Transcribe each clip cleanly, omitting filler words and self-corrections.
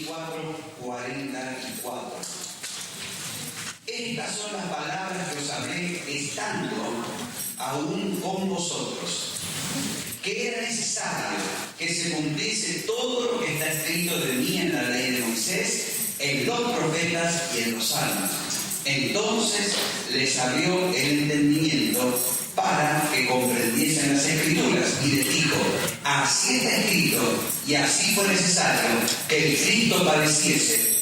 24:44. Estas son las palabras que os hablé estando aún con vosotros, que era necesario que se cumpliese todo lo que está escrito de mí en la ley de Moisés, en los profetas y en los salmos. Entonces les abrió el entendimiento para que comprendiesen las Escrituras, y les dijo: así está escrito, y así fue necesario que el Cristo padeciese,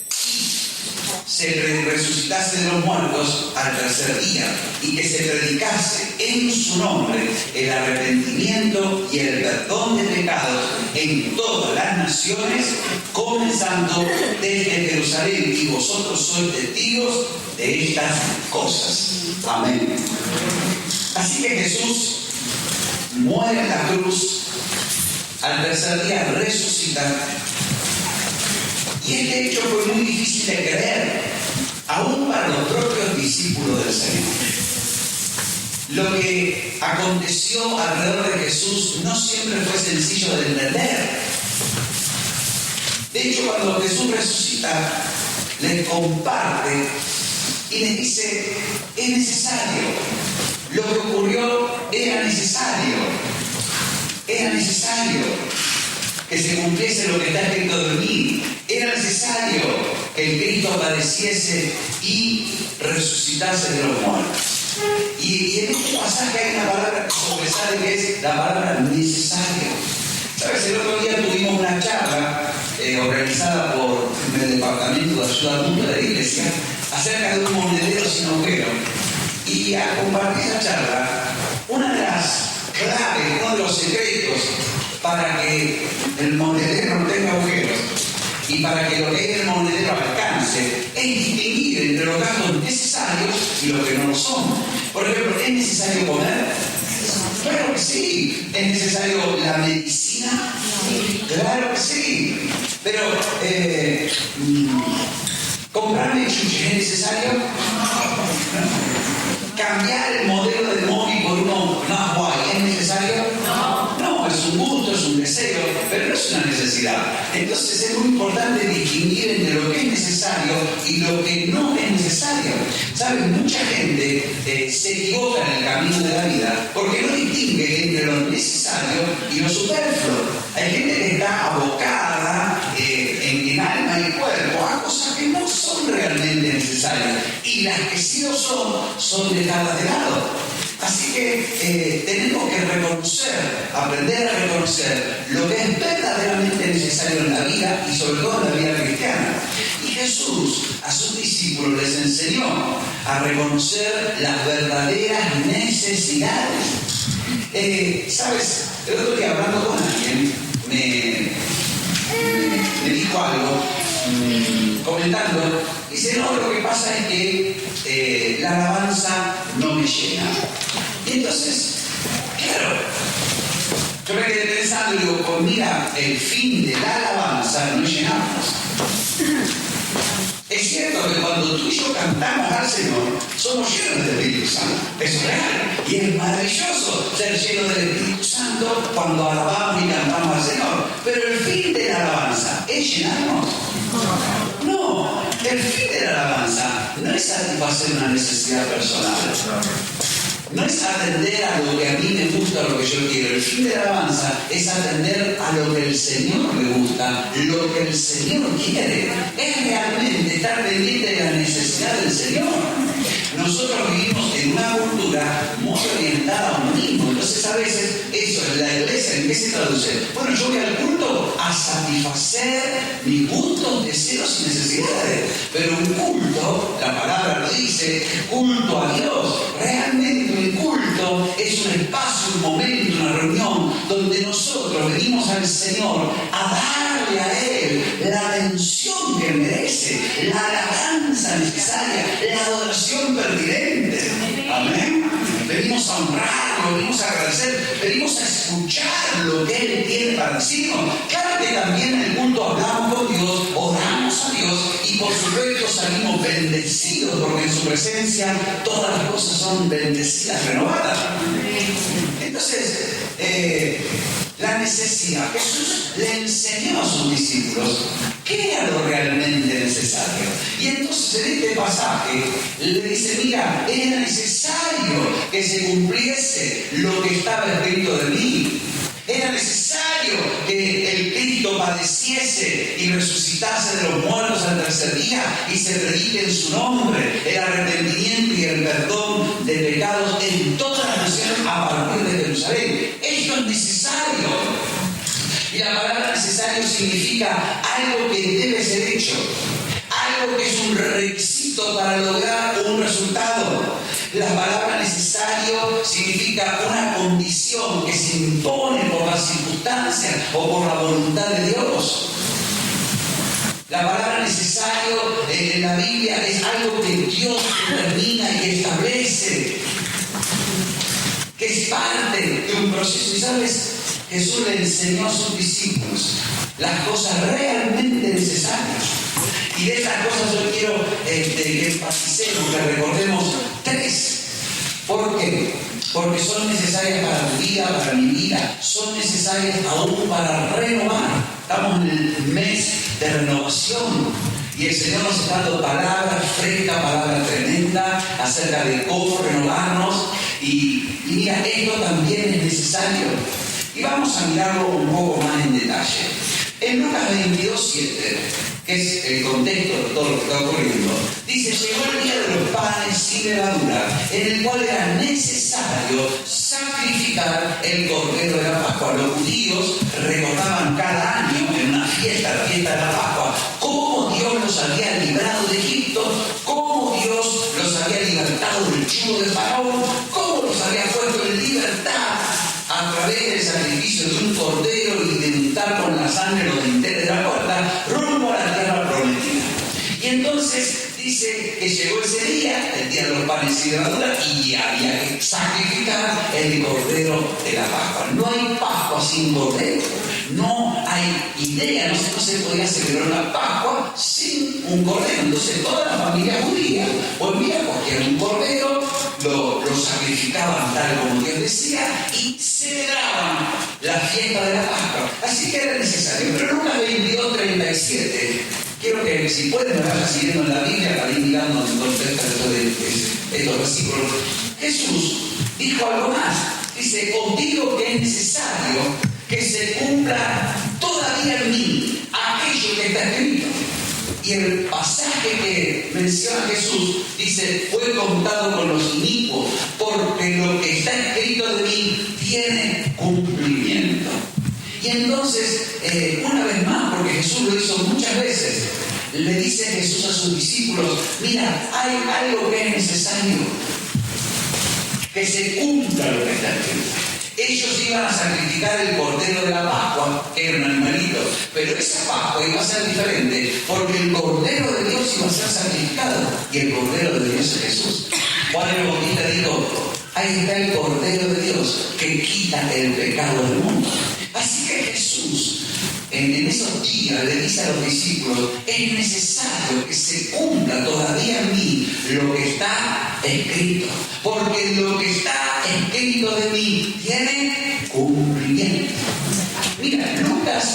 se resucitase de los muertos al tercer día, y que se predicase en su nombre el arrepentimiento y el perdón de pecados en todas las naciones, comenzando desde Jerusalén, y vosotros sois testigos de estas cosas. Amén. Así que Jesús muere en la cruz, al tercer día resucita. Y este hecho fue muy difícil de creer, aún para los propios discípulos del Señor. Lo que aconteció alrededor de Jesús no siempre fue sencillo de entender. De hecho, cuando Jesús resucita, les comparte y les dice: es necesario. Lo que ocurrió era necesario. Era necesario que se cumpliese lo que está escrito de mí. Era necesario que el Cristo padeciese y resucitase de los muertos. Y en este pasaje hay una palabra que sobresale, que es la palabra necesario. ¿Sabes? El otro día tuvimos una charla organizada por el Departamento de Ayuda Mutua de la Iglesia acerca de un monedero sin agujero. Y al compartir esa charla, una de las claves, uno de los secretos para que el monedero no tenga agujeros y para que lo que es el monedero alcance es distinguir entre los gastos necesarios y los que no lo son. Por ejemplo, ¿es necesario comer? Claro que sí. ¿Es necesario la medicina? Claro que sí. Pero, ¿comprarme chuches es necesario? ¿Cambiar el modelo de móvil por uno más guay es necesario? No, es un gusto, es un deseo, pero no es una necesidad. Entonces es muy importante distinguir entre lo que es necesario y lo que no es necesario. ¿Saben? Mucha gente se equivoca en el camino de la vida porque no distingue entre lo necesario y lo superfluo. Hay gente que está abocada en alma y cuerpo a cosas que no son realmente necesarias, y las que sí lo son dejadas de lado. Así que tenemos que aprender a reconocer lo que es verdaderamente necesario en la vida, y sobre todo en la vida cristiana. Y Jesús a sus discípulos les enseñó a reconocer las verdaderas necesidades. ¿Sabes? El otro día, hablando con alguien, me dijo algo, comentando, dice: no, lo que pasa es que la alabanza no me llena. Y entonces, claro, yo me quedé pensando y digo: pues mira, el fin de la alabanza no es llenarnos. Es cierto que cuando tú y yo cantamos al Señor, somos llenos del Espíritu Santo. Eso es real. Y es maravilloso ser lleno del Espíritu Santo cuando alabamos y cantamos al Señor. Pero el fin de la alabanza es llenarnos. No, el fin de la alabanza no es satisfacer una necesidad personal. No es atender a lo que a mí me gusta, a lo que yo quiero. El fin de la alabanza es atender a lo que el Señor le gusta, lo que el Señor quiere. Es realmente estar pendiente de la necesidad del Señor. Nosotros vivimos en una cultura muy orientada a uno mismo. Entonces, a veces, eso es la iglesia. ¿En qué se traduce? Bueno, yo voy al culto a satisfacer mis gustos, deseos y necesidades. Pero un culto, la palabra lo dice, culto a Dios. Realmente un culto es un espacio, un momento, una reunión donde nosotros venimos al Señor a darle a Él la atención que merece, la alabanza necesaria, la adoración pertinente. Amén. Venimos a honrarlo, venimos a agradecer, venimos a escuchar lo que Él tiene para decirnos. Claro que también en el culto hablamos con Dios, oramos a Dios y por supuesto salimos bendecidos, porque en su presencia todas las cosas son bendecidas, renovadas. Entonces, la la necesidad. Jesús le enseñó a sus discípulos qué era lo realmente necesario. Y entonces en este pasaje le dice, mira, era necesario que se cumpliese lo que estaba escrito de mí. Era necesario que el Cristo padeciese y resucitase de los muertos al tercer día y se predique en su nombre el arrepentimiento y el perdón de pecados en todas las naciones a partir de Jerusalén. Esto es necesario. Y la palabra necesario significa algo que debe ser hecho, algo que es un requisito para lograr un resultado. La palabra necesario significa una condición que se impone por las circunstancias o por la voluntad de Dios. La palabra necesario en la Biblia es algo que Dios determina y establece, que es parte de un proceso. Y sabes, Jesús le enseñó a sus discípulos las cosas realmente necesarias. Y de estas cosas yo quiero que enfaticemos, que recordemos tres. ¿Por qué? Porque son necesarias para tu vida, para mi vida. Son necesarias aún para renovar. Estamos en el mes de renovación. Y el Señor nos está dando palabras frescas, palabras tremendas acerca de cómo renovarnos. Y mira, esto también es necesario. Y vamos a mirarlo un poco más en detalle. En Lucas 22:7, que es el contexto de todo lo que está ocurriendo, dice, llegó el día de los panes sin levadura, en el cual era necesario sacrificar el cordero de la Pascua. Los judíos recordaban cada año en una fiesta, la fiesta de la Pascua, cómo Dios los había librado de Egipto, cómo Dios los había libertado del yugo de Faraón, cómo los había puesto en libertad a través del sacrificio de un cordero y de untar con la sangre los dinteles de la puerta rumbo a la tierra prometida. Y entonces dice que llegó ese día, el día de los panes sin levadura, y había que sacrificar el cordero de la Pascua. No hay Pascua sin cordero. No hay idea, no se podía celebrar una Pascua sin un cordero. Entonces toda la familia judía volvía a coger un cordero, lo sacrificaban tal como Dios decía y celebraban la fiesta de la Pascua. Así que era necesario. Pero Lucas 22:37, quiero que si pueden me vayan siguiendo en la Biblia para ir mirando en contexto de estos versículos. Jesús dijo algo más. Dice, os digo que es necesario que se cumpla todavía en mí aquello que está escrito. Y el pasaje que menciona Jesús dice, fue contado con los inicuos, porque lo que está escrito de mí tiene cumplimiento. Y entonces, una vez más, porque Jesús lo hizo muchas veces, le dice Jesús a sus discípulos, mira, hay algo que es necesario, que se cumpla lo que está escrito. Ellos iban a sacrificar el cordero de la Pascua, que era un animalito, pero esa Pascua iba a ser diferente, porque el cordero de Dios iba a ser sacrificado, y el cordero de Dios es Jesús. Juan el Bautista dijo, ahí está el cordero de Dios, que quita el pecado del mundo. Así que Jesús, en esos días, le dice a los discípulos, es necesario que se cumpla todavía en mí lo que está escrito, porque lo que está escrito de mí tiene cumplimiento. Mira, Lucas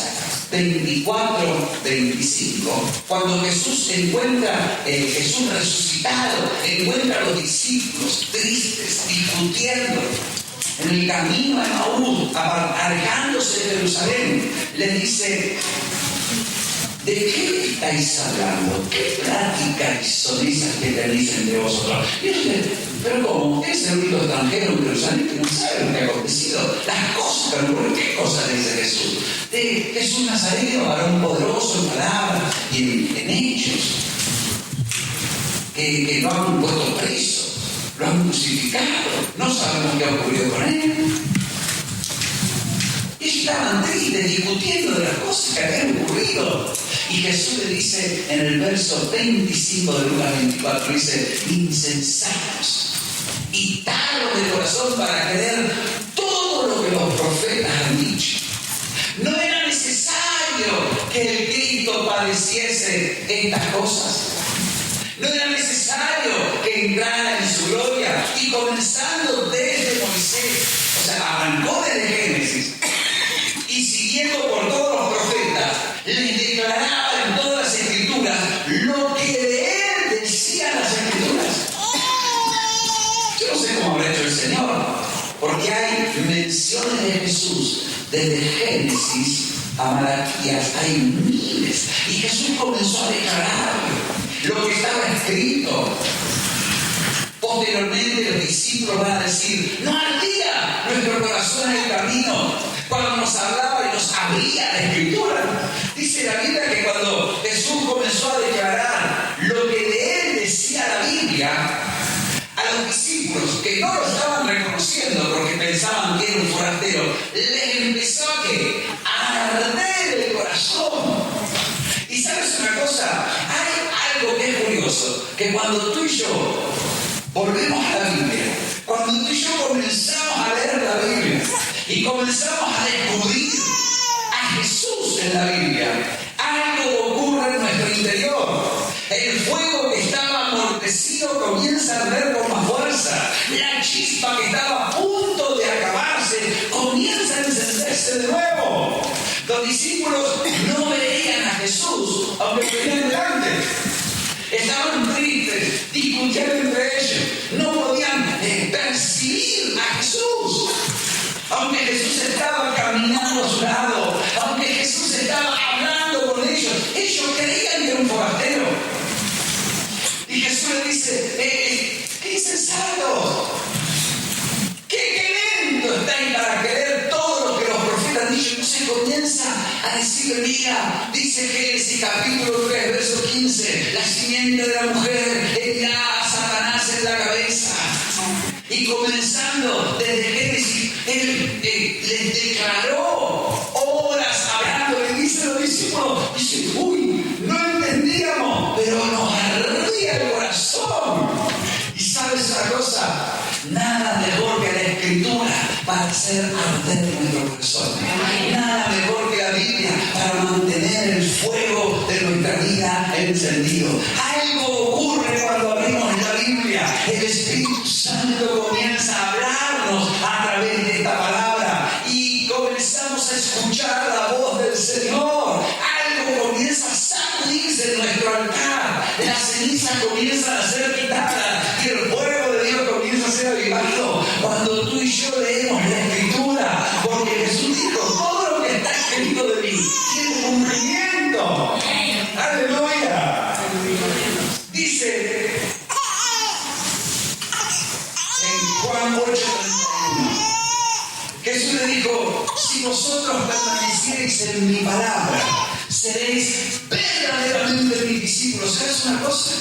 24:25, cuando Jesús encuentra, Jesús resucitado, encuentra a los discípulos tristes, discutiendo en el camino a Emaús, alejándose de Jerusalén, les dice, ¿de qué estáis hablando? ¿Qué pláticas son esas que tenéis entre vosotros? Y yo dije, pero ¿cómo? ¿Usted es el único extranjero en Jerusalén que no sabe lo que ha acontecido? Las cosas, pero ¿qué cosas dice Jesús? De Jesús Nazareno, varón poderoso en palabras y en hechos, que lo han puesto preso, lo han crucificado, no sabemos qué ha ocurrido con él. Ellos estaban tristes, discutiendo de las cosas que habían ocurrido. Y Jesús le dice en el verso 25 de Lucas 24, dice, insensatos y tardos de corazón para creer todo lo que los profetas han dicho. No era necesario que el Cristo padeciese estas cosas. No era necesario que entrara en su gloria. Y comenzando desde Moisés, o sea, arrancó desde Génesis, y y siguiendo por todos los profetas, les declaraba en todas las escrituras lo que de él decían las escrituras. Yo no sé cómo habrá hecho el Señor, porque hay menciones de Jesús desde Génesis a Malaquías, hay miles, y Jesús comenzó a declarar lo que estaba escrito. Posteriormente los discípulos van a decir: no ardía nuestro corazón en el camino cuando nos hablaba y nos abría la escritura. Dice la Biblia que cuando Jesús comenzó a declarar lo que de él decía la Biblia, a los discípulos que no lo estaban reconociendo porque pensaban que era un forastero, les empezó a arder el corazón. Y sabes una cosa, hay algo que es curioso, que cuando tú y yo volvemos a la Biblia, cuando tú y yo comenzamos a leer la Biblia y comenzamos a descubrir a Jesús en la Biblia, algo ocurre en nuestro interior. El fuego que estaba amortecido comienza a arder con más fuerza. La chispa que estaba a punto de acabarse comienza a encenderse de nuevo. Los discípulos no veían a Jesús, aunque venían delante. Estaban tristes, discutiendo entre ellos, no podían percibir a Jesús. Aunque Jesús estaba caminando a su lado, aunque Jesús estaba hablando con ellos creían que era un forastero. Y Jesús le dice: ¿qué insensatos? ¿Qué lento estáis para creer todo lo que los profetas han dicho? Entonces comienza a decirle: mira, dice Génesis capítulo 3, verso 15, la simiente de la mujer herirá a Satanás en la cabeza. Y comenzando desde Génesis, él les declaró horas hablando, le dice a los discípulos, dice: uy, no entendíamos, pero nos ardía el corazón. Y sabes una cosa, nada mejor que la Escritura para hacer arder nuestro corazón. Nada mejor que la Biblia para mantener el fuego de nuestra vida encendido. Algo ocurre cuando abrimos la Biblia. El Espíritu Santo comienza a hablarnos a través de esta palabra y comenzamos a escuchar la voz del Señor. Algo comienza a sacudirse en nuestro altar. Las cenizas comienzan a ser quitadas y el fuego de Dios comienza a ser avivado cuando tú y yo leemos la Escritura, porque Jesús dijo: todo lo que está escrito de mí tiene cumplimiento. Aleluya. Dice en Juan 8:31, Jesús le dijo: si vosotros permaneciereis en mi palabra, seréis verdaderamente mis discípulos. ¿Sabes una cosa?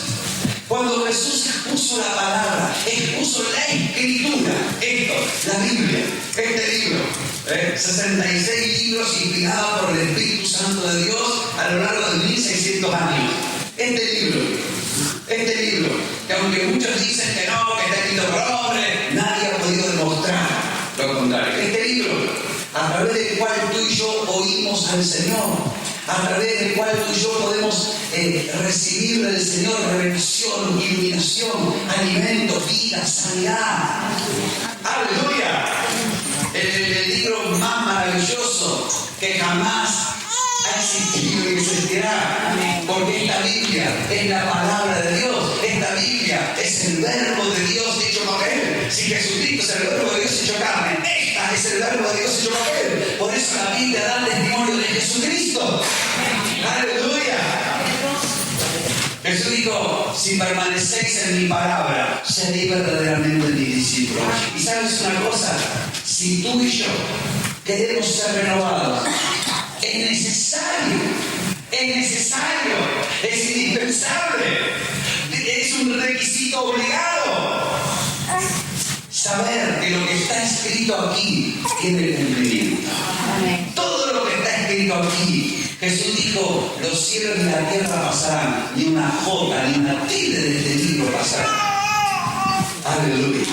Cuando Jesús expuso la palabra, expuso la Escritura, la Biblia, este libro, 66 libros inspirados por el Espíritu Santo de Dios a lo largo de 1600 años. Este libro, que aunque muchos dicen que no, que está escrito por hombres, nadie ha podido demostrar lo contrario. Este libro, a través del cual tú y yo oímos al Señor, a través del cual tú y yo podemos recibir del Señor revelación, iluminación, alimento, vida, sanidad. ¡Aleluya! El libro más maravilloso que jamás ha existido y existirá, porque esta Biblia es la palabra de Dios. Esta Biblia es el verbo de Dios hecho papel. Si Jesucristo es el verbo de Dios hecho carne, esta es el verbo de Dios hecho papel. Por eso la Biblia da testimonio de Jesucristo. ¡Aleluya! Jesús dijo: si permanecéis en mi palabra, seréis verdaderamente mis discípulos. Y sabes una cosa, si tú y yo queremos ser renovados, es necesario, es indispensable, es un requisito obligado saber que lo que está escrito aquí tiene cumplimiento. Todo lo que está escrito aquí, Jesús dijo: los cielos y la tierra pasarán, ni una jota, ni una tilde de este libro pasará. Aleluya.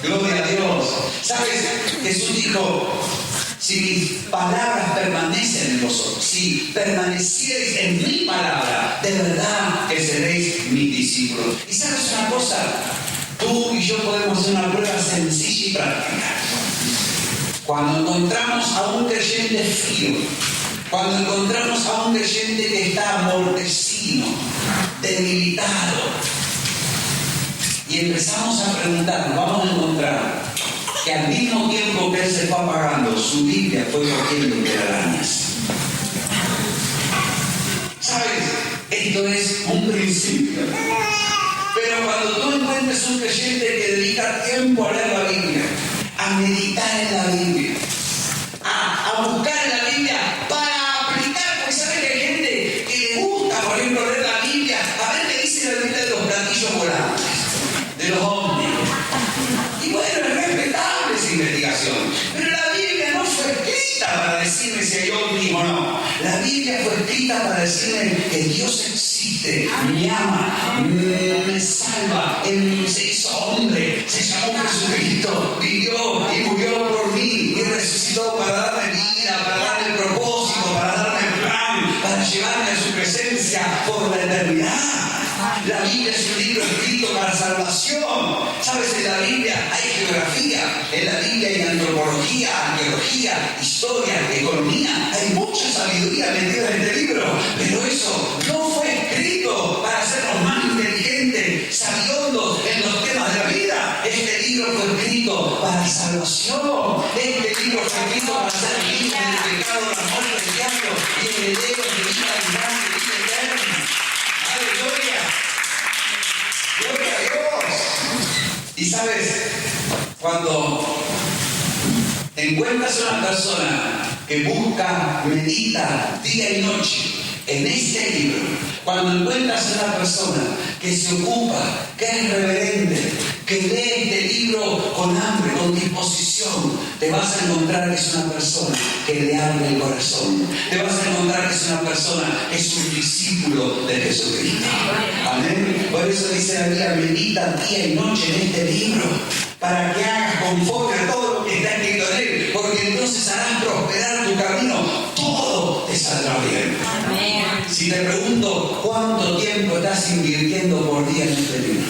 Gloria a Dios. ¿Sabes? Jesús dijo: si mis palabras permanecen en vosotros, si permaneciereis en mi palabra, de verdad que seréis mis discípulos. Y sabes una cosa, tú y yo podemos hacer una prueba sencilla y práctica. Cuando encontramos a un creyente frío, cuando encontramos a un creyente que está amortecido, debilitado, y empezamos a preguntar, vamos a encontrar que al mismo tiempo que él se fue apagando, su Biblia fue cogiendo telarañas. ¿Sabes? Esto es un principio. Pero cuando tú encuentres un creyente que dedica tiempo a leer la Biblia, a meditar en la Biblia, a buscar en la Biblia para aplicar, porque sabes que hay gente que le gusta, por ejemplo, leer la Biblia, a ver qué dice la Biblia de los platillos volantes, de los ovnis. Y bueno, es respetable esa investigación, pero la Biblia no fue escrita para decirme si hay ovnis o no. La Biblia fue escrita para decirme que Dios existe, me ama, me salva, Él se hizo hombre, se llamó Jesucristo, vivió y murió por mí y resucitó para darme vida, para darme propósito, para darme plan, para llevarme a su presencia por la eternidad. La Biblia es un libro escrito para salvación. ¿Sabes? En la Biblia hay geografía, en la Biblia hay antropología, arqueología, historia, economía. Hay mucha sabiduría metida en este libro, pero eso no fue escrito para hacernos más inteligentes, sabiondos en los temas de la vida. Este libro fue escrito para salvación. Este libro fue escrito para ser libres del pecado, la muerte, del diablo y herederos de vida abundante, de vida eterna. ¡Aleluya! ¡Gloria a Dios! Y sabes, cuando encuentras una persona que busca, medita día y noche en este libro, cuando encuentras una persona que se ocupa, que es reverente, que lee este libro con hambre, con disposición, te vas a encontrar que es una persona que le abre el corazón. Te vas a encontrar que es una persona que es un discípulo de Jesucristo. Amén. Por eso dice la Biblia, medita día y noche en este libro, para que hagas conforme a todo lo que está escrito en él, porque entonces harás prosperar tu camino, todo te saldrá bien. Amén. Si te pregunto, ¿cuánto tiempo estás invirtiendo por día en este libro?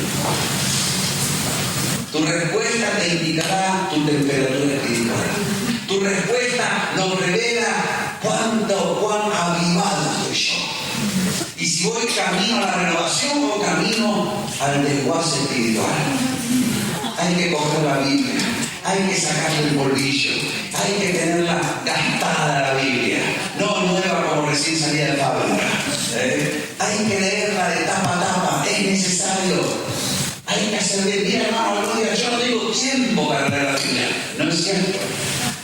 Tu respuesta te indicará tu temperatura espiritual. Tu respuesta nos revela cuán avivado estoy yo. Y si voy camino a la renovación o camino al desguace espiritual. Hay que coger la Biblia, hay que sacarle el bolsillo, hay que tenerla gastada la Biblia, no nueva como recién salida de fábrica. Hay que leerla de tapa a tapa, es necesario. Hay que hacer bien. Mira, hermano, no digas, yo no tengo tiempo para leer la Biblia. No es cierto.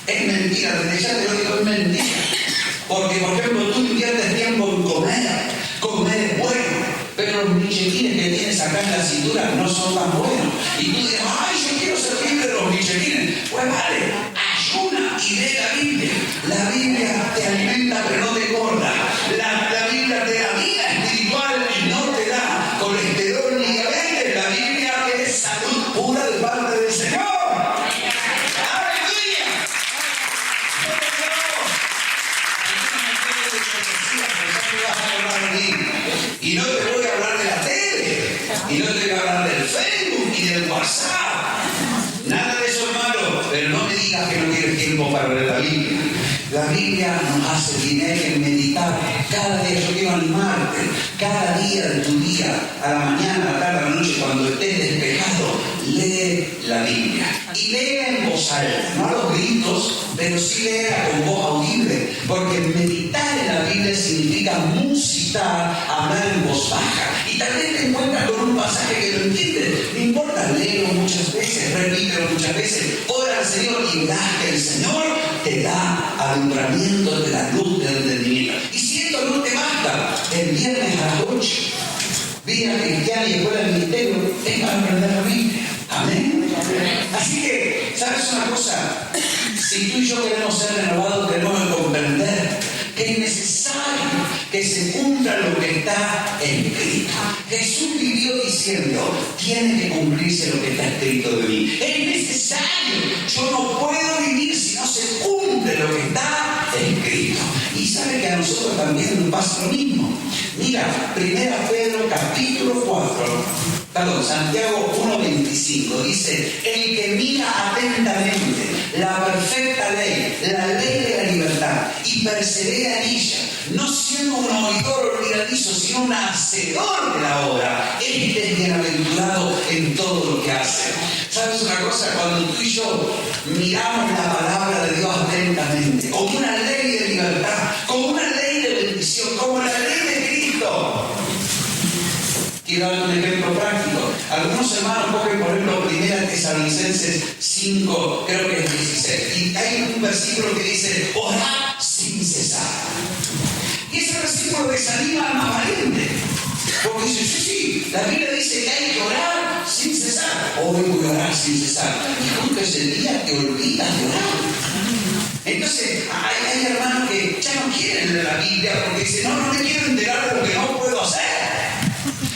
Es mentira, desde ya te lo digo, es mentira. Porque, por ejemplo, tú inviertes tiempo en comer es bueno, pero los bichetines que tienes acá en la cintura no son tan buenos. Y tú dices, ay, yo quiero ser libre de los bichetines. Pues vale, ayuna y lee la Biblia. La Biblia te alimenta pero no te engorda. La Biblia te da vida espiritual y no te da colesterol ni diabetes. La Biblia es salud pura de parte del Señor. ¡Aleluya! Y no te voy a hablar de la tele, y no te voy a hablar del Facebook y del WhatsApp. Nada de eso es malo, pero no me digas que no tienes tiempo para leer la Biblia. La Biblia nos hace tener que meditar cada día. Yo quiero animarte, cada día de tu día, a la mañana, a la tarde, a la noche, cuando estés despejado, lee la Biblia. Y léela en voz alta, no a los gritos, pero sí léela con voz audible, porque meditar en la Biblia significa musicar, hablar en voz baja. Y tal vez te encuentras con un pasaje que lo entiendes, no importa, léelo muchas veces, repítelo muchas veces, ora al Señor y verás que el Señor te da alumbramiento de la luz del entendimiento. Y si esto no te basta, el viernes a las 8, vida cristiana y escuela de ministerio, es para aprender la Biblia. Amén. Así que, ¿sabes una cosa? Si tú y yo queremos ser renovados, tenemos que comprender que es necesario que se cumpla lo que está escrito. Jesús vivió diciendo, tiene que cumplirse lo que está escrito de mí. Es necesario. Yo no puedo vivir si no se cumple lo que está escrito. Y sabe que a nosotros también nos pasa lo mismo. Mira, 1 Pedro capítulo 4. Santiago 1:25 dice, el que mira atentamente la perfecta ley de la libertad, y persevera en ella, no siendo un oidor olvidadizo, sino un hacedor de la obra, este es bienaventurado en todo lo que hace. ¿Sabes una cosa? Cuando tú y yo miramos la palabra de Dios atentamente, como una ley de libertad, como una ley de bendición, como la ley de Cristo. Quiero dar un ejemplo práctico. Algunos hermanos cogen, por ejemplo, 1 Tesalonicenses 5, creo que es 16. Y hay un versículo que dice, orad sin cesar. Y ese versículo desanima al más valiente. Porque dice, sí, la Biblia dice que hay que orar sin cesar. Hoy voy a orar sin cesar. Y justo ese día te olvidas de orar. Entonces, hay hermanos que ya no quieren leer la Biblia porque dicen, no me quiero enterar de lo que no puedo hacer.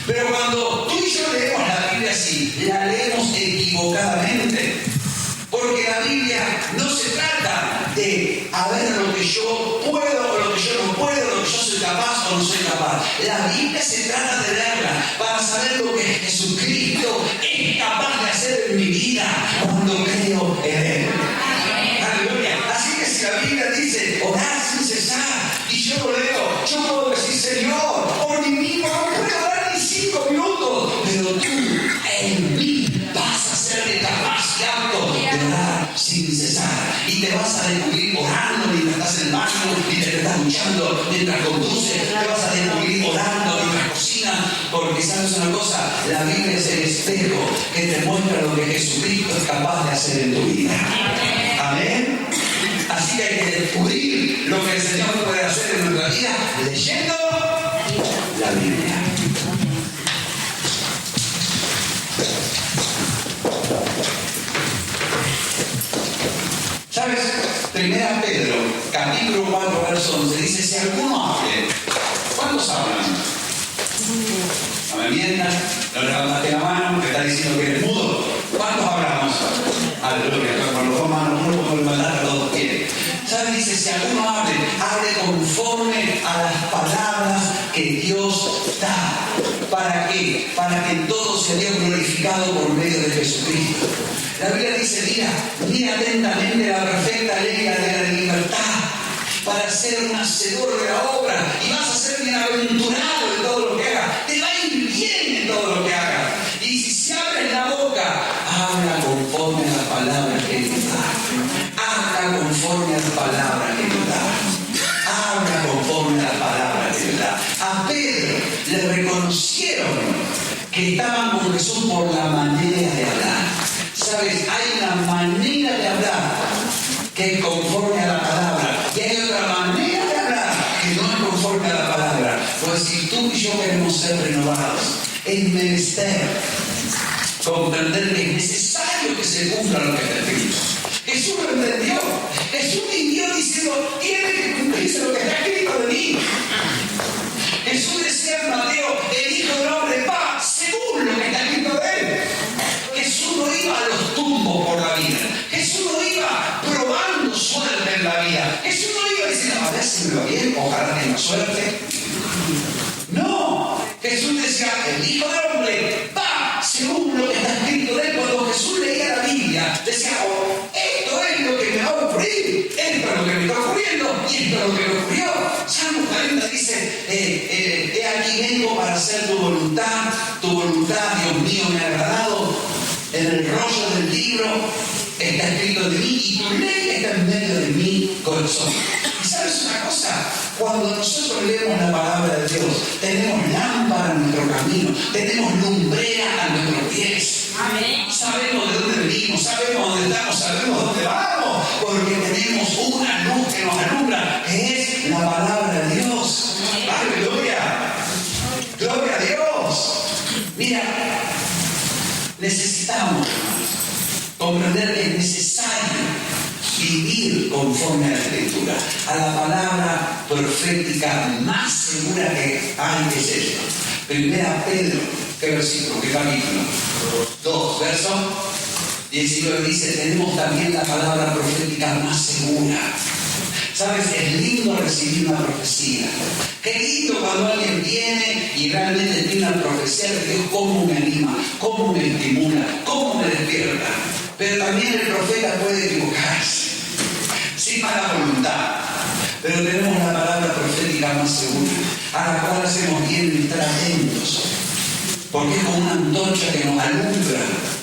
Pero cuando tú y yo leemos la Biblia así, la leemos equivocadamente. Porque la Biblia no se trata de a ver lo que yo puedo o lo que yo no puedo, lo que yo soy capaz o no soy capaz. La Biblia se trata de leerla para saber lo que Jesucristo es capaz de hacer en mi vida cuando creo en Él. Aleluya. Así que si la Biblia dice orar sin cesar y yo lo leo, yo puedo decir, Señor, por mí mismo no puedo orar ni 5 minutos, pero tú en mí vas a ser capaz y apto de orar sin cesar. Y te vas a descubrir orando mientras estás en el baño, mientras te estás duchando, mientras conduces, te vas a descubrir orando mientras cocinas, porque sabes una cosa, la Biblia es el espejo que te muestra lo que Jesucristo es capaz de hacer en tu vida. Amén. Así que hay que descubrir lo que el Señor puede hacer en nuestra vida leyendo la Biblia. ¿Sabes? 1 Pedro, capítulo 4, verso 11, dice, si alguno hable, ¿cuántos hablan? No me mientas, no levantaste la mano, que está diciendo que eres mudo. ¿Cuántos hablamos? Aleluya, con los dos manos, uno como el mandato, todos quieren. ¿Sabes? Dice, si alguno hable conforme a las palabras que Dios da. ¿Para qué? Para que todo se vea glorificado por medio de Jesucristo. La Biblia dice, mira atentamente la perfecta ley de la libertad para ser un hacedor de la obra y vas a ser bienaventurado en todo lo que hagas. Te va a ir bien en todo lo que hagas. Y si abres la boca, habla conforme a la palabra que Dios da. Habla conforme a la palabra que Dios da. Habla conforme a la palabra que Dios da. A Pedro le reconocieron que estaban con Jesús por la manera de hablar. ¿Sabes? Hay una manera de hablar que es conforme a la palabra y hay otra manera de hablar que no es conforme a la palabra. Pues si tú y yo queremos ser renovados, es menester comprender que es necesario que se cumpla lo que está escrito. Jesús lo entendió. Jesús vivió diciendo, tiene que cumplirse lo que está escrito de mí. Jesús decía en Mateo, el Hijo del Hombre va según lo que está escrito de él. Jesús no iba a los tumbos por la vida. Jesús no iba probando suerte en la vida. Jesús no iba diciendo, a ver si me va bien, ojalá tenga suerte. No, Jesús decía, el Hijo del Hombre va según lo que está escrito de él. Cuando Jesús leía la Biblia, decía, esto es lo que me va a ocurrir, esto es lo que me está ocurriendo y esto es lo que me ocurrió. Salmo 40 dice, he aquí vengo para hacer tu voluntad, Dios mío, me ha agradado. En el rollo del libro está escrito de mí y tu ley está en medio de mi corazón. ¿Y sabes una cosa? Cuando nosotros leemos la palabra de Dios, tenemos lámpara en nuestro camino, tenemos lumbrera a nuestros pies. Amén. Sabemos de dónde venimos, sabemos dónde estamos, sabemos dónde vamos, porque tenemos una luz que nos alumbra, que es la palabra de Dios. ¡Aleluya! ¡Gloria a Dios! Mira, necesitamos comprender que es necesario vivir conforme a la Escritura, a la palabra profética más segura que hay, que es esto. 1 Pedro, ¿qué versículo? ¿Qué capítulo? 2, verso 19 dice, tenemos también la palabra profética más segura. ¿Sabes? Es lindo recibir una profecía. Qué lindo cuando alguien viene y realmente tiene una profecía de Dios, cómo me anima, cómo me estimula, cómo me despierta. Pero también el profeta puede equivocarse. sin mala voluntad. Pero tenemos la palabra profética más segura, a la cual hacemos bien en estar atentos. Porque es como una antorcha que nos alumbra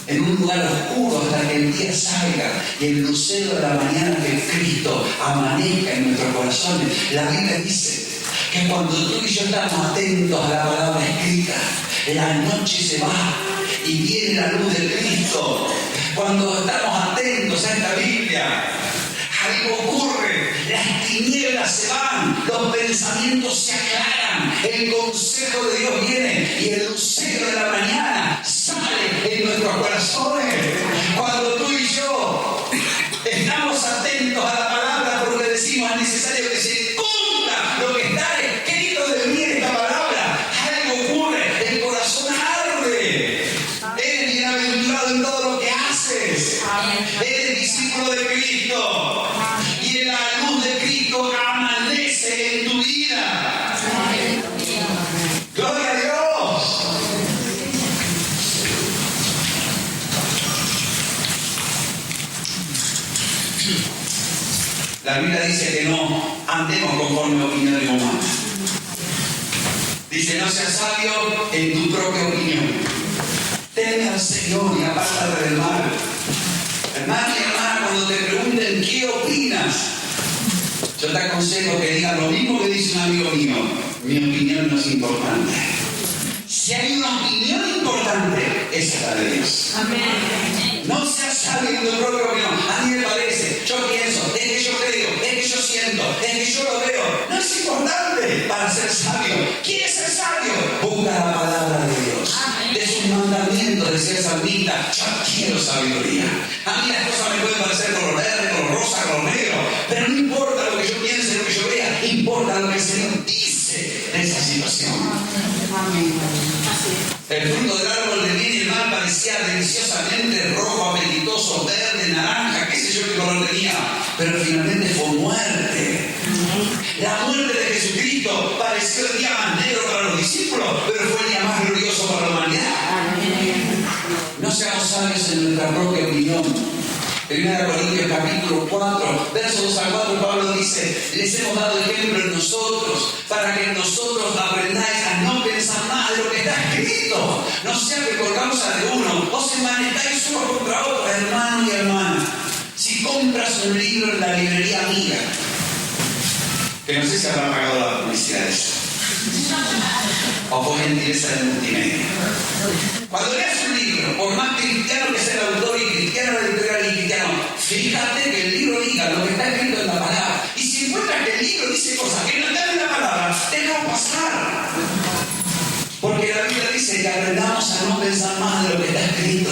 en un lugar oscuro hasta que el día salga y el lucero de la mañana que Cristo amanezca en nuestros corazones. La Biblia dice que cuando tú y yo estamos atentos a la palabra escrita, la noche se va y viene la luz de Cristo. Cuando estamos atentos a esta Biblia, algo ocurre, las tinieblas se van, los pensamientos se aclaran, el consejo de Dios viene y el lucero de la mañana sale en nuestros corazones. Cuando tú y yo estamos atentos a la palabra porque decimos es necesario que se cumpla lo que está escrito de mí en esta palabra, algo ocurre, el corazón arde. Eres bienaventurado en todo lo que haces. Eres discípulo de Cristo. Y la luz de Cristo amanece en tu vida. ¡Gloria a Dios! La Biblia dice que no andemos conforme a opiniones humanas. Dice, no seas sabio en tu propia opinión. Teme al Señor y apártate del mal. Hermano y hermana, cuando te pregunten qué opinas, yo te aconsejo que digas lo mismo que dice un amigo mío. Mi opinión no es importante. Si hay una opinión importante, esa es la de Dios. Amén. No seas sabio en tu propia opinión. A mí me parece, yo pienso, es que yo creo, es que yo siento, es que yo lo veo. No es importante para ser sabio. ¿Quieres ser sabio? Busca la palabra de Dios. De sus mandamientos, decía el salmista, yo quiero sabiduría. A mí las cosas me pueden parecer color verde, color rosa, color negro, pero no importa lo que yo piense, lo que yo vea, importa lo que el Señor dice de esa situación. El fruto del árbol del bien y el mal parecía deliciosamente rojo, apetitoso, verde, naranja, qué sé yo qué color tenía, pero finalmente fue muerte. La muerte de Jesucristo pareció el día más negro para los discípulos, pero fue el día más glorioso para la humanidad. No seamos sabios en nuestra propia opinión. 1 Corintios capítulo 4, versos 2 al 4, Pablo dice, les hemos dado ejemplo en nosotros, para que nosotros aprendáis a no pensar más de lo que está escrito. No sea que colgamos a de uno, o se manejáis uno contra otro, hermano y hermana. Si compras un libro en la librería amiga, que no sé si habrá pagado la publicidad de eso, o fue gentileza del multimedia. Cuando leas un libro, por más cristiano que sea el autor y cristiano el editorial y cristiano, fíjate que el libro diga lo que está escrito en la palabra. Y si encuentras que el libro dice cosas que no están en la palabra, déjalo pasar. Porque la Biblia dice que aprendamos a no pensar más de lo que está escrito.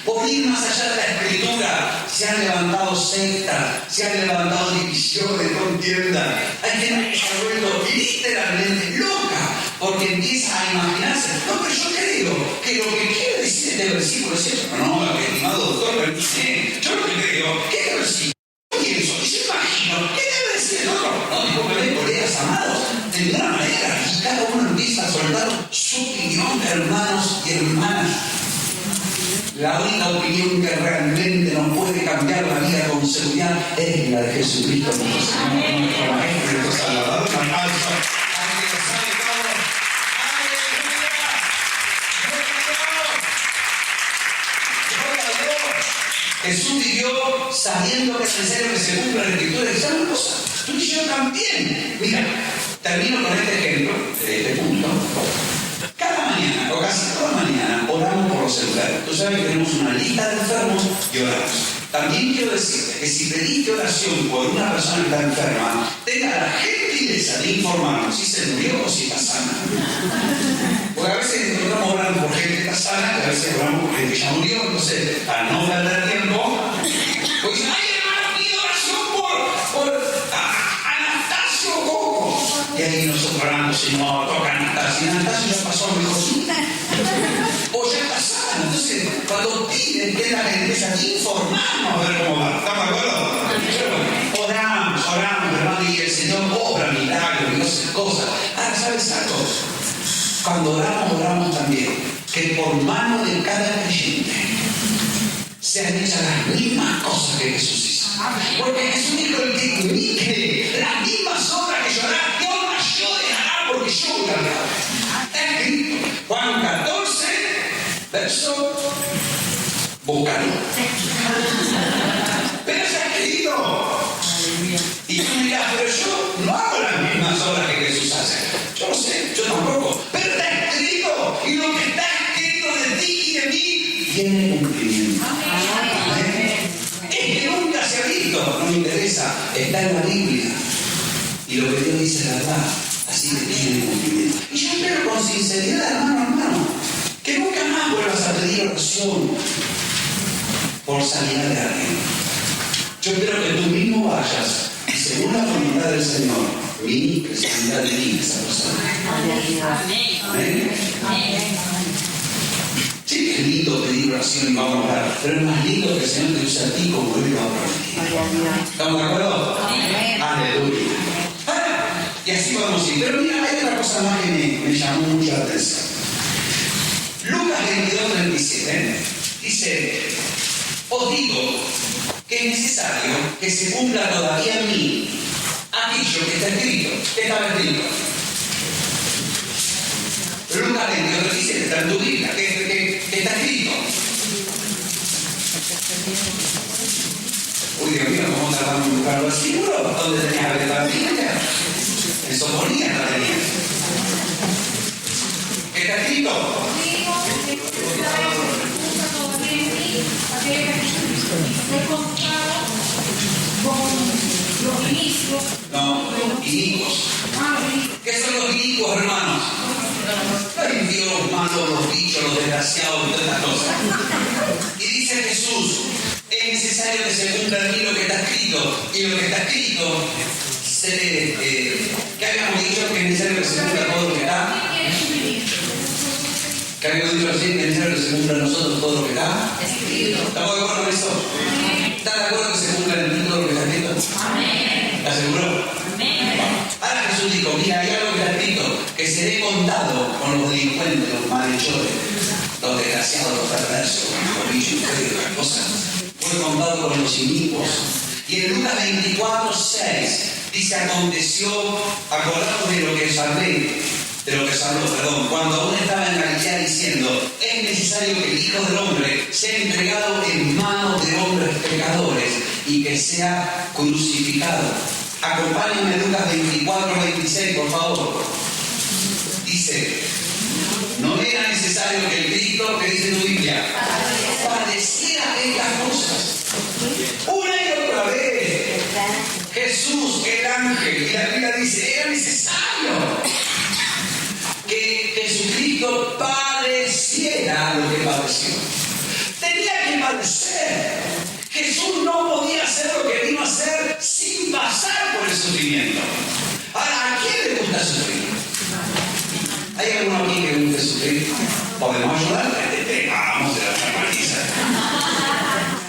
Por ir más allá de la escritura, se han levantado sectas, se han levantado divisiones, contiendas. Hay gente que se ha vuelto literalmente loca porque empieza a imaginarse. No, pero yo creo que lo que quiere decir este versículo es eso. No, estimado doctor, permíteme. Yo lo que creo que este versículo, yo pienso, y yo imagino, ¿qué debe decir el otro? No, digo que ven colegas amados, de una manera, y cada uno empieza a soltar su opinión, hermanos y hermanas. La única opinión que realmente nos puede cambiar la vida con seguridad es la de Jesucristo, nuestro Señor, nuestro Maestro, nuestro Salvador. Un aplauso al que lo sabe todo. ¡Aleluya! ¡Gloria a Dios! Jesús vivió sabiendo que es necesario que se cumpla la Escritura. Y ¿sabe una cosa? Tú y yo también. Mira, termino con este ejemplo, este punto. Cada mañana, o casi toda mañana, oramos por los enfermos. Tú sabes que tenemos una lista de enfermos y oramos. También quiero decirte que si pediste oración por una persona que está enferma, tenga la gentileza de informarnos si se murió o si está sana. Porque a veces encontramos orando por gente que está sana, y a veces oramos por gente que ya murió. Entonces, para no perder tiempo, pues ay, hermano, pido oración por Anastasio Coco. Y ahí nosotros oramos, Señor, toca Anastasio. Y Anastasio ya pasó mejor. O ya está sana. Entonces, cuando piden que la gente a informarnos a ver cómo va. ¿Estamos de acuerdo? Oramos, hermano, y el Señor obra milagros y no hace cosas. Ahora, ¿sabes algo? Cuando oramos también que por mano de cada creyente sean hechas las mismas cosas que Jesús hizo. Porque Jesús dijo: el que imite las mismas obras que yo hará, y aún más yo dejará, porque yo voy al Padre. Está escrito. Juan 14, verso, búscalo. Pero está escrito. Y tú dirás: pero yo no hago las mismas obras que Jesús hace. Yo lo sé, yo tampoco. Pero está escrito. Y lo que está escrito de ti y de mí tiene cumplimiento. Es que nunca se ha visto, no me interesa, está en la Biblia. Y lo que Dios dice es verdad, así que tiene cumplimiento. Y yo espero con sinceridad, hermano, que nunca más vuelvas a pedir oración por sanidad de alguien. Yo espero que tú mismo vayas y, según la voluntad del Señor, ministres sanidad de mí esa persona. Amén. Sí, es lindo pedir oración y vamos a orar, pero es más lindo que el Señor te use a ti como Él va a prometer. ¿Estamos de acuerdo? Aleluya. Y así vamos a ir. Pero mira, hay otra cosa más que me llamó mucho la atención. Lucas 22:37 dice: os digo que es necesario que se cumpla todavía en mí aquello que está escrito. ¿Qué estaba escrito? Lucas 22:37 está en tu Biblia, que está escrito. Uy, Dios mío, ¿cómo tratamos de buscar los versículos? ¿Dónde tenía que haber la Biblia? En Sofonía la tenía. ¿Qué está escrito? No, inicuos. ¿Qué son los inicuos, hermanos? Ay, Dios, malos, los bichos, los desgraciados, todas estas cosas. Y dice Jesús: es necesario que se cumpla en mí lo que está escrito. Y lo que está escrito, ¿qué habíamos dicho? Que es necesario que se cumpla todo lo que está. ¿Qué habíamos dicho así? Que es necesario que se cumpla en nosotros todo lo que está. ¿Estamos de acuerdo con eso? ¿Estás de acuerdo que se cumpla en mí todo lo que está escrito? ¿Estás seguro? Ahora Jesús dijo: mira, hay algo que está escrito, que seré contado con los delincuentes, los malhechores, los desgraciados, los perversos, los bichos y otras cosas. Fue contado con los inicuos. Y en Lucas 24:6 dice: aconteció, acordaos de lo que habló, cuando aún estaba en Galilea, diciendo: es necesario que el Hijo del Hombre sea entregado en manos de hombres pecadores y que sea crucificado. Acompáñenme a Lucas 24:26, por favor. Dice: no era necesario que el Cristo, que dice tu Biblia, padeciera estas cosas. Una y otra vez, Jesús, el ángel, y la Biblia dice: era necesario que Jesucristo padeciera lo que padeció. Tenía que padecer. Jesús no podía hacer lo que vino a hacer sin pasar por el sufrimiento. Ahora, ¿a quién le gusta sufrir? ¿Hay alguno aquí que le guste sufrir? ¿Podemos ayudarle? Vamos a la paliza.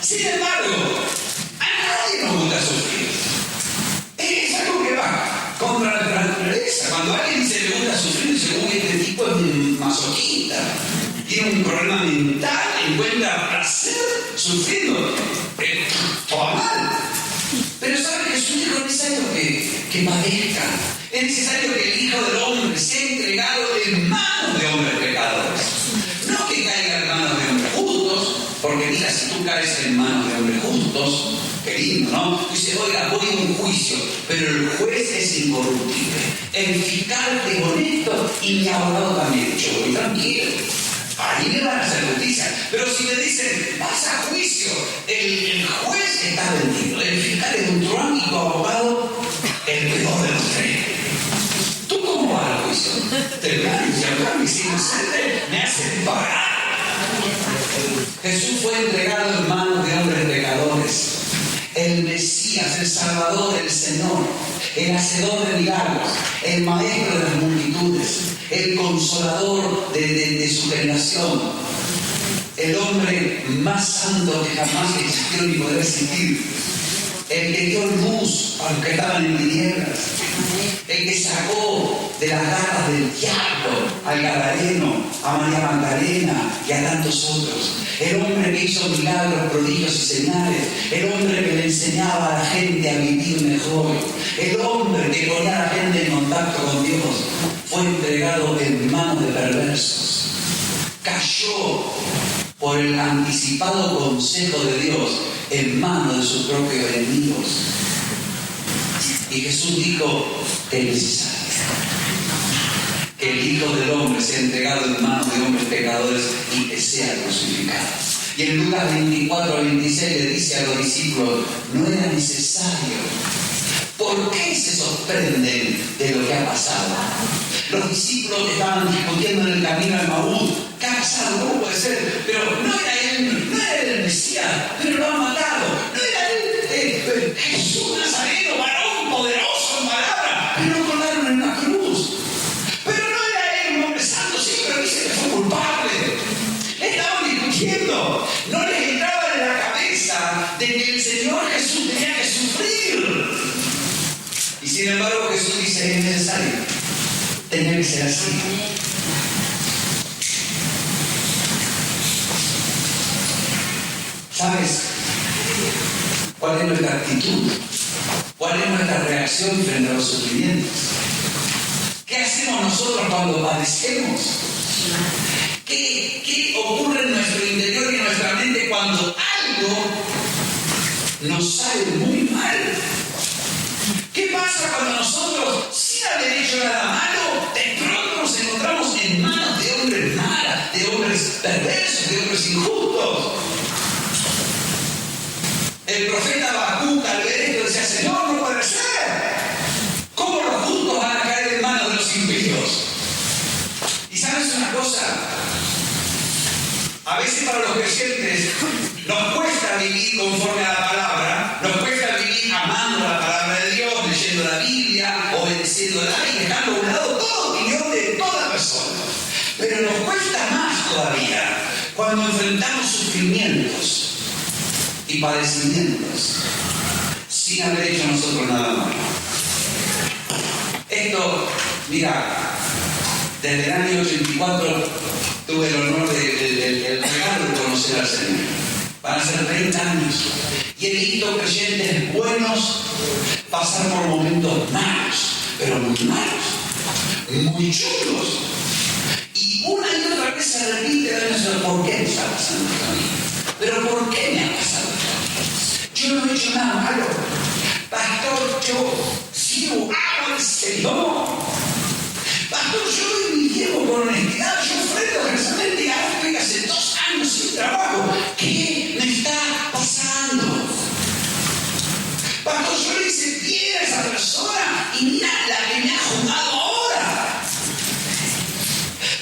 Sin embargo, a nadie nos gusta sufrir. Es algo que va contra la naturaleza. Cuando alguien dice que le gusta sufrir, dice: uy, este tipo es un masoquista, tiene un problema mental, encuentra placer sufriendo. Todo mal. Pero ¿sabe que Jesús dijo: es necesario que padezca? Es necesario que el Hijo del Hombre sea entregado en manos de hombres pecadores. No que caiga en manos de hombres justos, porque mira, si tú caes en manos de hombres justos, qué lindo, ¿no? Dice: oiga, voy a un juicio, pero el juez es incorruptible, el fiscal es honesto y mi abogado también. Yo voy tranquilo. Ahí le van a hacer justicia. Pero si le dicen: vas a juicio, el juez está vendido, el fiscal es un truán y tu abogado el peor de los tres. ¿Tú cómo vas al juicio? Te van y se si inocente me hacen pagar. Jesús fue entregado en manos de hombres pecadores. El Mesías, el Salvador, el Señor, el hacedor de milagros, el maestro de las multitudes, el consolador de su generación, el hombre más santo que jamás existió ni podrá existir, el que dio luz a los que estaban en tinieblas, El que sacó de las garras del diablo al Gadareno, a María Magdalena y a tantos otros. El hombre que hizo milagros, prodigios y señales. El hombre que le enseñaba a la gente a vivir mejor. El hombre que ponía a la gente en contacto con Dios. Fue entregado en manos de perversos. Cayó por el anticipado consejo de Dios en manos de sus propios enemigos. Y Jesús dijo: es necesario que el Hijo del Hombre sea entregado en manos de hombres pecadores y que sea crucificado. Y en Lucas 24 al 26 le dice a los discípulos: no era necesario. ¿Por qué se sorprenden de lo que ha pasado? Los discípulos estaban discutiendo en el camino de Maús. ¿Qué ha pasado? ¿Cómo puede ser? Pero no era él, no era él el Mesías, pero lo han matado. No era él, Jesús Nazareno, varón poderoso en palabra, pero lo colgaron en una cruz. Pero no era él un hombre santo, sí, pero dice que fue culpable. Estaban discutiendo. No les entraba en la cabeza de que el Señor Jesús tenía que sufrir. Y sin embargo Jesús dice: es necesario. Tenía que ser así. ¿Sabes cuál es nuestra actitud? ¿Cuál es nuestra reacción frente a los sufrimientos? ¿Qué hacemos nosotros cuando padecemos? ¿Qué ocurre en nuestro interior y en nuestra mente cuando algo nos sale muy mal? ¿Qué pasa cuando nosotros, sin haber hecho nada malo, de pronto nos encontramos en manos de hombres malas, de hombres perversos, de hombres injustos? El profeta Habacuc, al ver esto, decía: Señor, no puede ser. ¿Cómo los justos van a caer en manos de los impíos? Y sabes una cosa, a veces para los creyentes nos cuesta vivir conforme a la palabra, nos cuesta vivir amando la palabra de Dios, leyendo la Biblia, obedeciéndola y dejando a un lado toda opinión de toda persona. Pero nos cuesta más todavía cuando enfrentamos sufrimientos y padecimientos sin haber hecho nosotros nada malo. Esto, mira, desde el año 84 tuve el honor el regalo de conocer al Señor. Van a ser 30 años. Y he visto creyentes buenos pasar por momentos malos, pero muy malos, muy chulos. Y una y otra vez se repite ¿por qué me está pasando esto a mí? ¿Pero por qué me ha pasado esto? Yo no he hecho nada malo. Pastor, yo sigo amo al Señor. Pastor, yo vivo con honestidad, yo ofrendo generosamente y ahora estoy hace 2 años sin trabajo. ¿Qué me está pasando? Pastor, yo le hice bien a esa persona y mira la que me ha jugado ahora.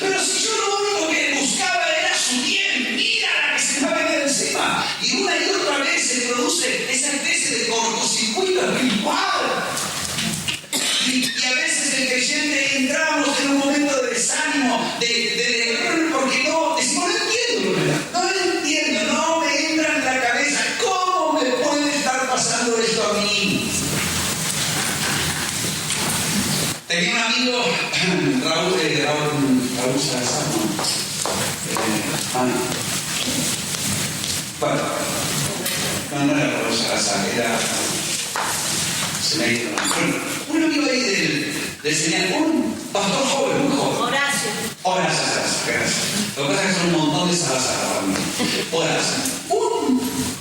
Pero si yo lo único que buscaba era su bien, mira la que se me va a venir encima. Y una y otra vez se produce esa especie de cortocircuito espiritual. Y a veces el creyente entramos en un momento de desánimo, porque no, decimos, no entiendo, no me entra en la cabeza, ¿cómo me puede estar pasando esto a mí? Tenía un amigo, Raúl Salazar, no era Raúl Salazar, era... Se me ha ido un amigo ahí del Señor, un pastor joven, muy joven. Horacio Salazar, gracias. Lo que pasa es que son un montón de Salazar para mí. Horacio.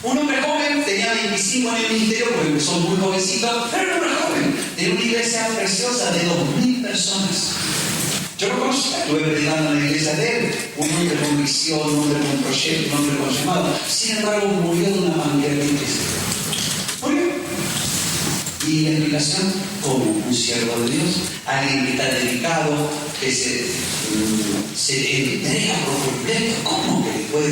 Un hombre joven, tenía 25 años de ministerio porque empezó muy jovencito, pero era un hombre joven. Tenía una iglesia preciosa de 2.000 personas. Yo lo conocí, estuve predicando en la iglesia de él. Un hombre con visión, un hombre con proyecto, un hombre con llamado. Sin embargo, murió de una manera difícil. Murió. Y la explicación, como un siervo de Dios, alguien que está dedicado, que se entrega por completo. ¿Cómo que puede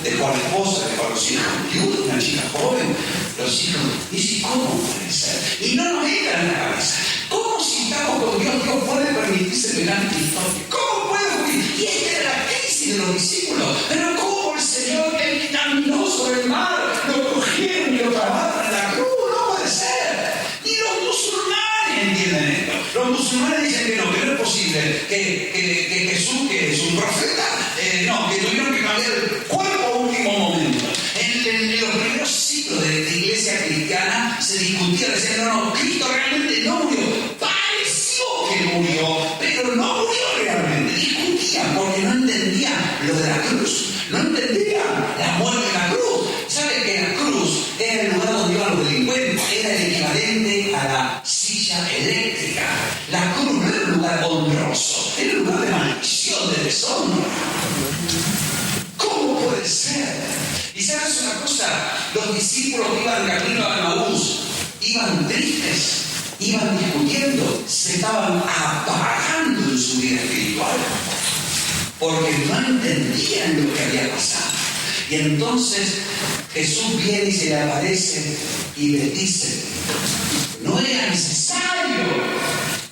dejó a la esposa, dejó a los hijos viudos, una chica joven, los hijos? Y dice, ¿cómo puede ser? Y no nos entra en la cabeza. ¿Cómo si estamos con Dios, Dios puede permitirse semejante historia? ¿Cómo puede? Y esta era la crisis de los discípulos. Pero ¿cómo el Señor que caminó sobre el mar, lo cogieron y lo clavaron en la cruz? No puede ser. Ni los musulmanes entienden esto. musulmanes dicen que no es posible, que Jesús, que es un profeta, no, que tuvieron que cambiar el cuerpo a último momento. En los primeros siglos de la iglesia cristiana se discutía, decían, no, Cristo realmente no murió. Pareció que murió, pero no murió realmente. Discutían porque no entendían lo de la cruz. No entendían la muerte de la cruz. ¿Saben que la cruz era el lugar donde iban los delincuentes? Era el equivalente a la silla eléctrica. La cruz no era un lugar honroso, era un lugar de maldición, de deshonra. ¿Cómo puede ser? Y sabes una cosa, los discípulos que iban camino a Emaús iban tristes, iban discutiendo, se estaban apagando en su vida espiritual, porque no entendían lo que había pasado. Y entonces Jesús viene y se le aparece y les dice, no era necesario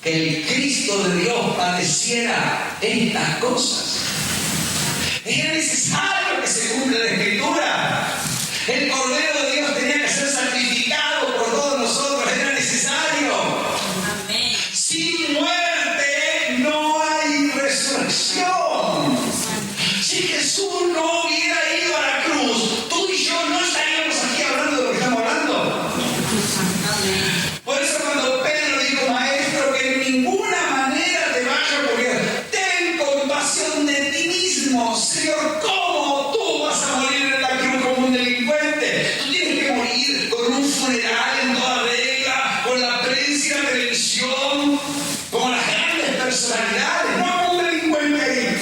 que el Cristo de Dios padeciera estas cosas. Era necesario que se cumpla la Escritura. El Cordero de Dios tenía que ser sacrificado por todos nosotros. Era necesario. Amén. Sin muerte no hay resurrección. Si Jesús no hubiera ido a la cruz, tú y yo no estaríamos aquí hablando de lo que estamos hablando. Por eso cuando Pedro dijo, maestro, que en ninguna manera te vayas a morir, ten compasión de ti mismo. Señor, ¿cómo tú vas a morir en la cruz como un delincuente? Tú tienes que morir con un funeral en toda regla, con la prensa y la televisión, como las grandes personalidades, no como un delincuente ahí.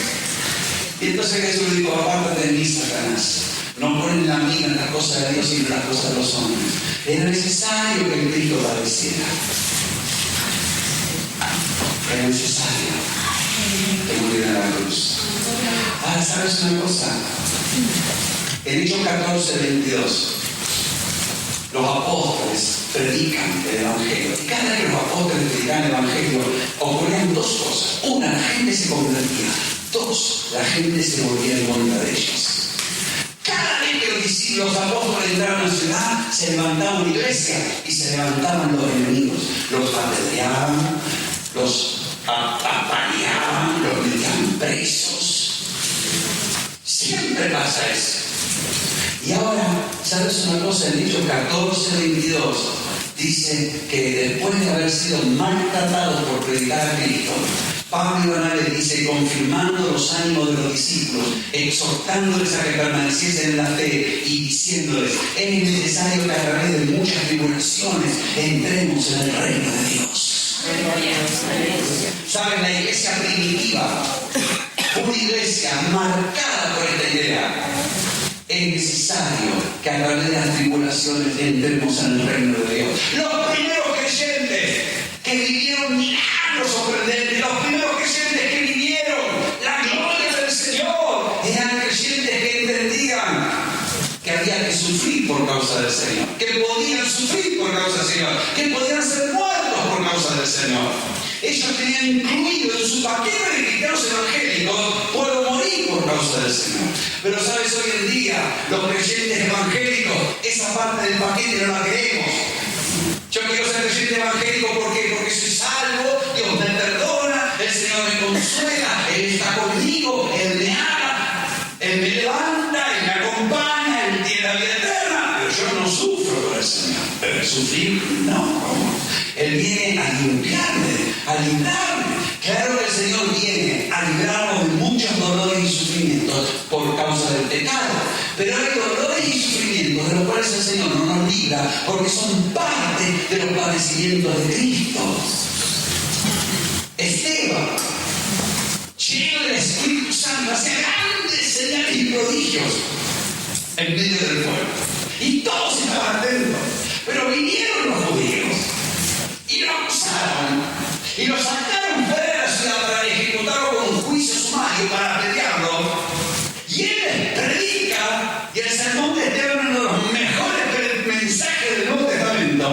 Y entonces Jesús dijo, apártate de mí, Satanás. No ponen la mira en las cosas de Dios sino en las cosas de los hombres. Era necesario que el Cristo padeciera. Era necesario que muriera en la cruz. ¿Sabes una cosa? En Hechos 14:22, los apóstoles predican el Evangelio. Y cada vez que los apóstoles predican el Evangelio, ocurrían dos cosas. Una, la gente se convertía. Dos, la gente se volvía en contra de ellos. Cada vez que los apóstoles entraban a la ciudad, se levantaba una iglesia y se levantaban los enemigos. Los apedreaban, los apaleaban, los metían presos. Siempre pasa eso. Y ahora, ¿sabes una cosa? En Hechos 14:22 dice que después de haber sido maltratados por predicar a Cristo, Pablo y Bernabé dice, confirmando los ánimos de los discípulos, exhortándoles a que permaneciesen en la fe y diciéndoles, es necesario que a través de muchas tribulaciones entremos en el reino de Dios. ¿Saben? La iglesia primitiva, una iglesia marcada por esta idea, es necesario que a través de las tribulaciones entremos en el reino de Dios. Los primeros creyentes que vivieron milagros sorprendentes, los primeros creyentes que vivieron la gloria del Señor, eran creyentes que entendían que había que sufrir por causa del Señor, que podían sufrir por causa del Señor, que podían ser muertos por causa del Señor. Ellos tenían incluido en su paquete de cristianos evangélicos, puedo morir por causa del Señor. Pero sabes, hoy en día, los creyentes evangélicos, esa parte del paquete no la queremos. Yo quiero ser creyente evangélico porque soy salvo, Dios me perdona, el Señor me consuela, Él está conmigo, Él me ama, Él me levanta, Él me acompaña, Él tiene la vida eterna. Pero yo no sufro por el Señor. Pero sufrir, no. Él viene a limpiarme, a librarme. Claro que el Señor viene a librarnos de muchos dolores y sufrimientos por causa del pecado. Pero hay dolores y sufrimientos de los cuales el Señor no nos libra porque son parte de los padecimientos de Cristo. Esteban, lleno del Espíritu Santo, hacía grandes señales y prodigios en medio del pueblo. Y todos estaban atentos. Pero vinieron los judíos y lo acusaron y lo sacaron fuera de la ciudad para ejecutarlo con un juicio sumario, para apedrearlo. Y él les predica, y el sermón de Esteban es uno de los mejores mensajes del Nuevo Testamento.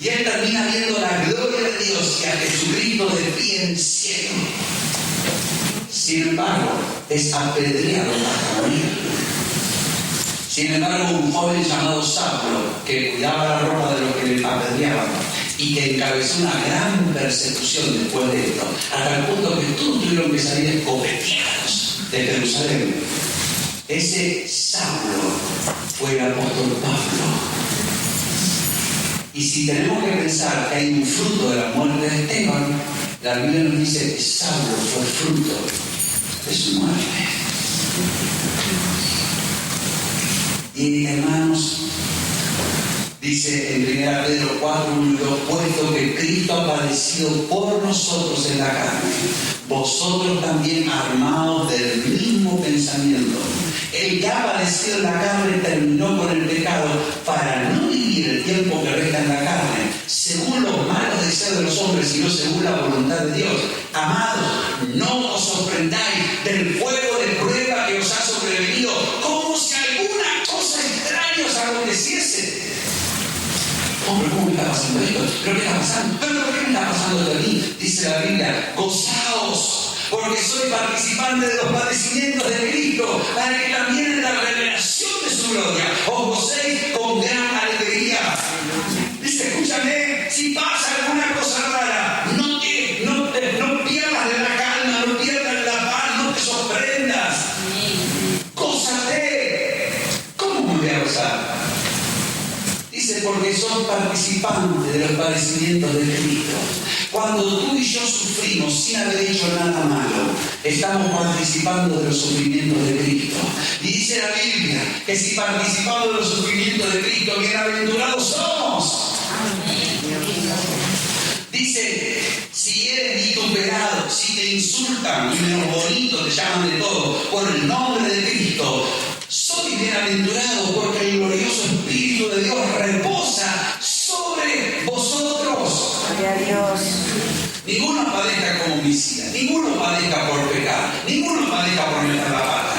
Y él termina viendo la gloria de Dios y a Jesucristo de pie en el cielo. Sin embargo, es apedreado hasta morir. Sin embargo, un joven llamado Saulo, que cuidaba la ropa de los que le apedreaban, y que encabezó una gran persecución después de esto, hasta el punto que todos tuvieron que salir escopeteados de Jerusalén. Ese Saulo fue el apóstol Pablo. Y si tenemos que pensar que hay un fruto de la muerte de Esteban, la Biblia nos dice que Saulo fue fruto de su muerte. Y hermanos, dice en 1 Pedro 4, 1 y 2, puesto que Cristo ha padecido por nosotros en la carne, vosotros también armados del mismo pensamiento. El que ha padecido en la carne terminó con el pecado para no vivir el tiempo que resta en la carne, según los malos deseos de los hombres, sino según la voluntad de Dios. Amados, no os sorprendáis del fuego de prueba que os ha sobrevenido, como si alguna cosa extraña os aconteciese. Hombre, ¿cómo me está pasando esto? ¿Pero qué está pasando? ¿Pero por qué me está pasando esto a mí? Dice la Biblia, gozaos, porque soy participante de los padecimientos de Cristo, para que también en la revelación de su gloria os gocéis con gran alegría. Dice, escúchame, si pasa alguna cosa rara, no pierdas de la calma, no pierdas la paz, no te sorprendas. Gózate. ¿Cómo me voy a gozar? Dice, porque sos participante de los padecimientos de Cristo. Cuando tú y yo sufrimos sin haber hecho nada malo, estamos participando de los sufrimientos de Cristo. Y dice la Biblia que si participamos de los sufrimientos de Cristo, bienaventurados somos. Dice, si eres vituperado, si te insultan y menos bonito te llaman de todo por el nombre de Cristo, soy bienaventurado porque el glorioso Espíritu de Dios reposa sobre vosotros. Gloria a Dios. Ninguno padezca como homicida, ninguno padezca por pecar, ninguno padezca por meter la pata.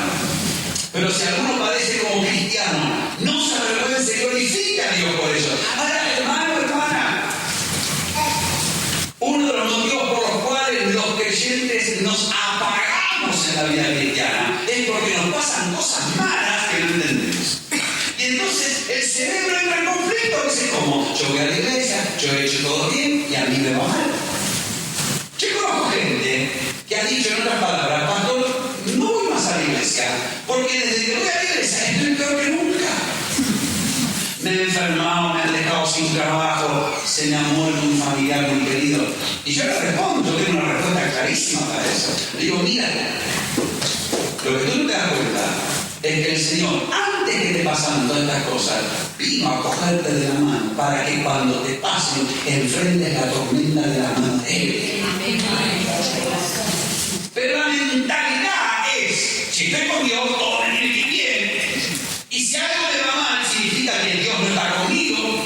Pero si alguno padece como cristiano, no se avergüence, glorifica a Dios por eso. Ahora, hermano, hermana, uno de los motivos por los cuales los creyentes nos apagamos en la vida cristiana es porque nos pasan cosas malas que no entendemos. Y entonces el cerebro entra en conflicto, dice, como yo voy a la iglesia, yo he hecho todo bien y a mí me va mal. Yo conozco gente que ha dicho en otras palabras, pastor, no voy más a la iglesia, porque desde que voy a la iglesia estoy peor que nunca. Me he enfermado, me han dejado sin trabajo, se me ha muerto un familiar muy querido. Y yo le respondo, yo tengo una respuesta clarísima para eso. Le digo, mira, lo que tú no te das cuenta es que el Señor, antes que te pasan todas estas cosas, vino a cogerte de la mano para que cuando te pasen, enfrentes la tormenta de la mano de Él. Pero la mentalidad es, si estoy con Dios, todo me tiene que ir bien. Y si algo me va mal, significa que Dios no está conmigo.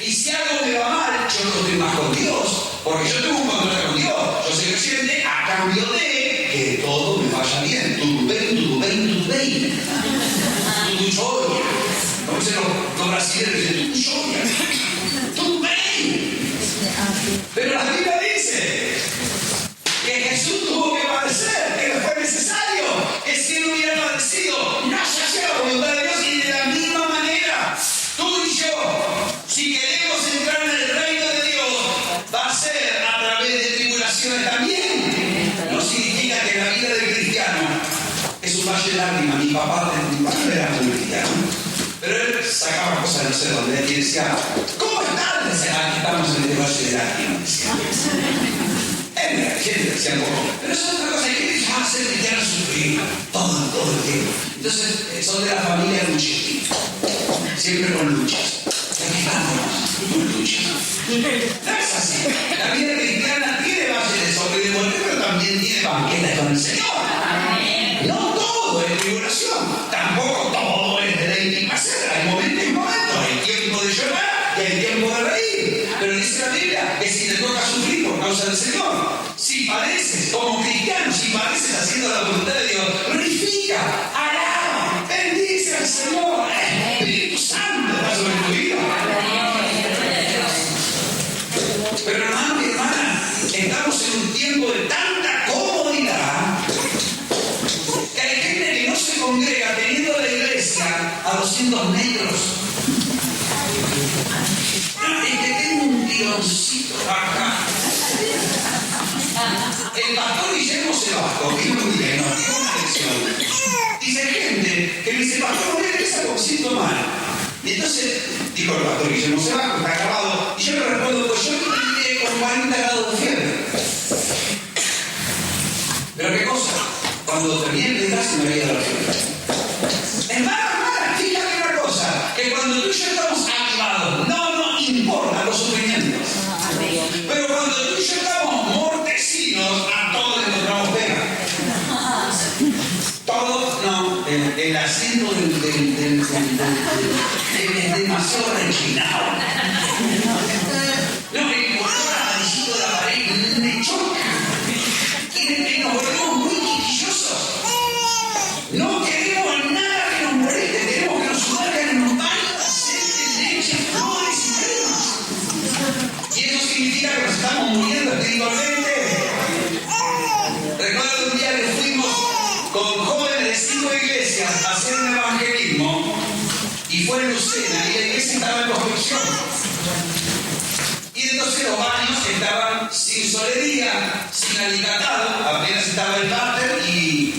Y si algo me va mal, yo no estoy más con Dios, porque yo tengo un contrato con Dios. Yo soy creyente a cambio de que todo me vaya bien. Tu bem. Tu joia. Como dicen los brasileños, dicen tu joia. Tu bem. Pero la Biblia dice que Jesús tuvo que padecer, que fue necesario, que si él hubiera padecido, no se hacía la voluntad de Dios. Y de la misma manera, tú y yo, si queremos entrar en el reino de Dios, va a ser a través de tribulaciones también. No significa que la vida del cristiano es un valle de lágrimas. Mi papá era muy cristiano, pero él sacaba cosas, no sé dónde, y decía, ¿cómo están? Decía, aquí estamos en este valle de lágrimas. Era gente, decía poco, pero eso es otra cosa, que les hace cristiano sufrir todo el tiempo. Entonces, son de la familia Luchetti, siempre con luchas. Aquí estamos, con luchas. No es así. La vida cristiana tiene base de sobre y de muerte, pero también tiene banquetas con el Señor. No todo es tribulación, tampoco todo es deleite y placer. Hay momentos y momentos, hay tiempo de llorar y hay tiempo de reír. Pero dice la Biblia que si te toca sufrir por causa del Señor, si padeces como cristiano, si padeces haciendo la voluntad de Dios, glorifica, alaba, bendice al Señor. Espíritu Santo está sobre tu vida. Pero hermano y hermana, estamos en un tiempo de tanta comodidad que hay gente que no se congrega teniendo la iglesia a 200 metros. Es que tengo un tironcito acá. El pastor Guillermo Sebastián, que un día nos dio una lección, dice gente que me dice, pastor, mira que algo siento mal. Y entonces dijo el pastor Guillermo Sebastián, está acabado, y yo le respondo, pues yo terminé con 40 grados de fiebre. Pero qué cosa, cuando terminé el desgaste me había dado la fiebre. Hermana, fíjate una cosa, que cuando tú y yo estamos activados, no nos importan los sufrimientos. Pero cuando tú y yo estamos mortecinos, a todos les encontramos pega. Todos, no, el acento es demasiado reclinado. No, el color amarillito de la pared me choca. Y nos volvemos muy quisquillosos. No queremos nada que nos moleste, queremos que nos sumerjan en baños, aceite, leche, flores y cremas. Y eso significa que nos estamos muriendo espiritualmente. Recuerdo un día que fuimos con jóvenes de 5 iglesias a hacer un evangelismo y fue en Lucena y la iglesia estaba en construcción. Y entonces los baños estaban sin solería, sin alicatado, apenas estaba el váter y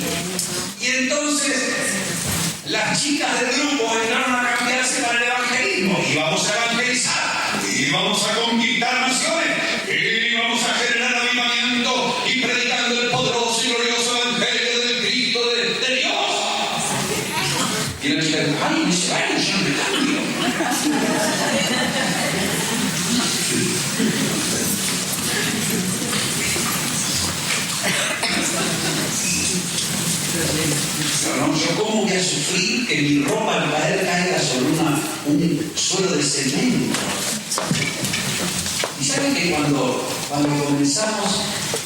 entonces las chicas del grupo entraron a cambiarse para el evangelismo y vamos a evangelizar y vamos a conquistar naciones y vamos a generar avivamiento y predicando el poderoso y glorioso evangelio del Cristo de Dios. Y la chica dijo, ay, en ese baño yo no me cambio. No, yo cómo voy a sufrir que mi ropa al caer caiga sobre un suelo de cemento. Y saben que cuando comenzamos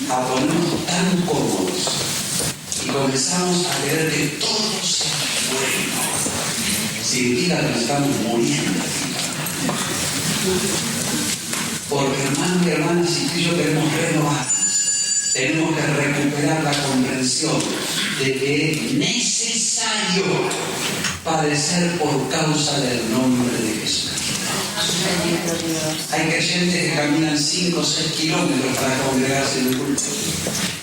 a ponernos tan cómodos y comenzamos a querer que todo sea bueno, significa que nos estamos muriendo. Porque hermanos y hermanas, si tú y yo queremos renovarnos, tenemos que recuperar la comprensión de que es necesario padecer por causa del nombre de Jesús. Hay creyentes que caminan 5 o 6 kilómetros para congregarse en el culto.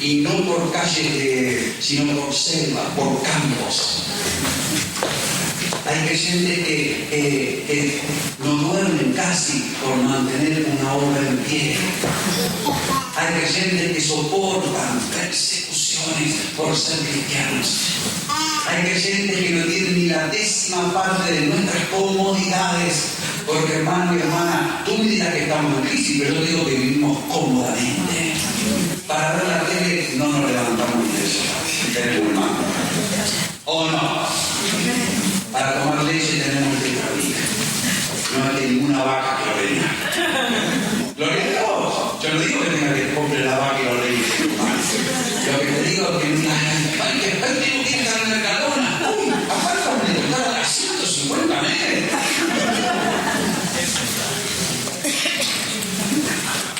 Y no por calles, sino por selvas, por campos. Hay creyentes que no duermen casi por mantener una obra en pie. Hay creyentes que soportan persecuciones por ser cristianos. Hay creyentes que no tienen ni la 10ª parte de nuestras comodidades. Porque hermano y hermana, tú me dirás que estamos en crisis, pero yo digo que vivimos cómodamente. Para ver la tele no nos levantamos de eso. Tenemos un mando. ¿O no? Para tomar leche tenemos el tetrabric. No hay ninguna vaca que lo venga. Gloria a Dios. Yo no digo que tenga que compre la vaca y lo leche. Lo que te digo es que ay, tengo que ir a la Mercadona. Uy, aparte de costar a 150 metros.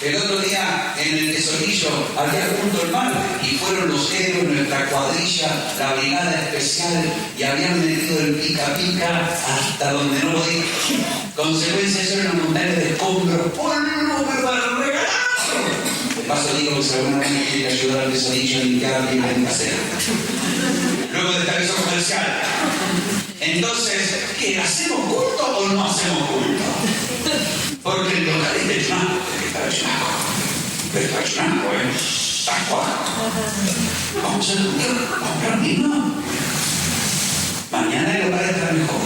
El otro día en el Tesorillo había junto el mar y fueron los héroes, nuestra cuadrilla, la brigada especial y habían metido el pica pica hasta donde no podía. Consecuencia de una montaña de escombros. ¡Polvo, pero para regalazo! De paso digo que si alguna vez me quiere ayudar al Tesorillo a limpiar bien la casera. Luego de este aviso comercial. Entonces, ¿qué? ¿Hacemos culto o no hacemos culto? Porque el local es de Chinaco, está Chinaco, está cuajo. Vamos a comprar vino. Mañana el local estará mejor.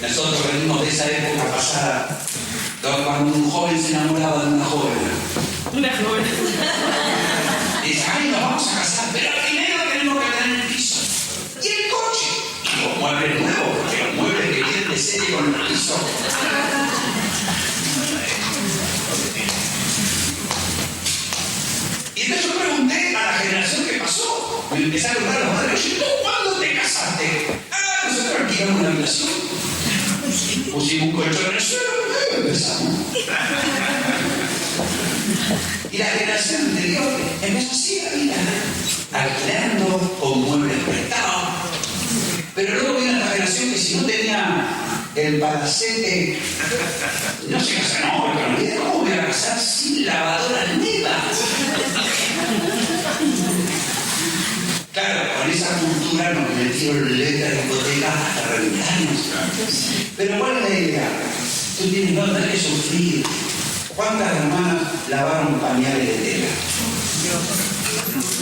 Nosotros venimos de esa época pasada, cuando un joven se enamoraba de una joven. Una joven. Dice, ay, nos vamos a casar, pero primero tenemos que tener el piso. Y el coche. Y los muebles nuevos, porque los muebles que vienen de serie con el piso. Y entonces yo pregunté a la generación que pasó. Me empecé a preguntar a los padres, oye, ¿tú cuándo te casaste? Ah, nosotros alquilamos una habitación. Pusimos un colchón en el suelo y empezamos. Y la generación anterior empezó así la vida, alquilando con muebles prestados, Pero luego viene esta generación que si no tenía el palacete, no se casa, no, pero ¿cómo voy a casar sin lavadora nueva? Claro, con esa cultura nos metieron letras de hipoteca hasta reventarnos. Pero ¿cuál es la idea? Tú tienes no tener que sufrir. ¿Cuántas hermanas lavaron pañales de tela?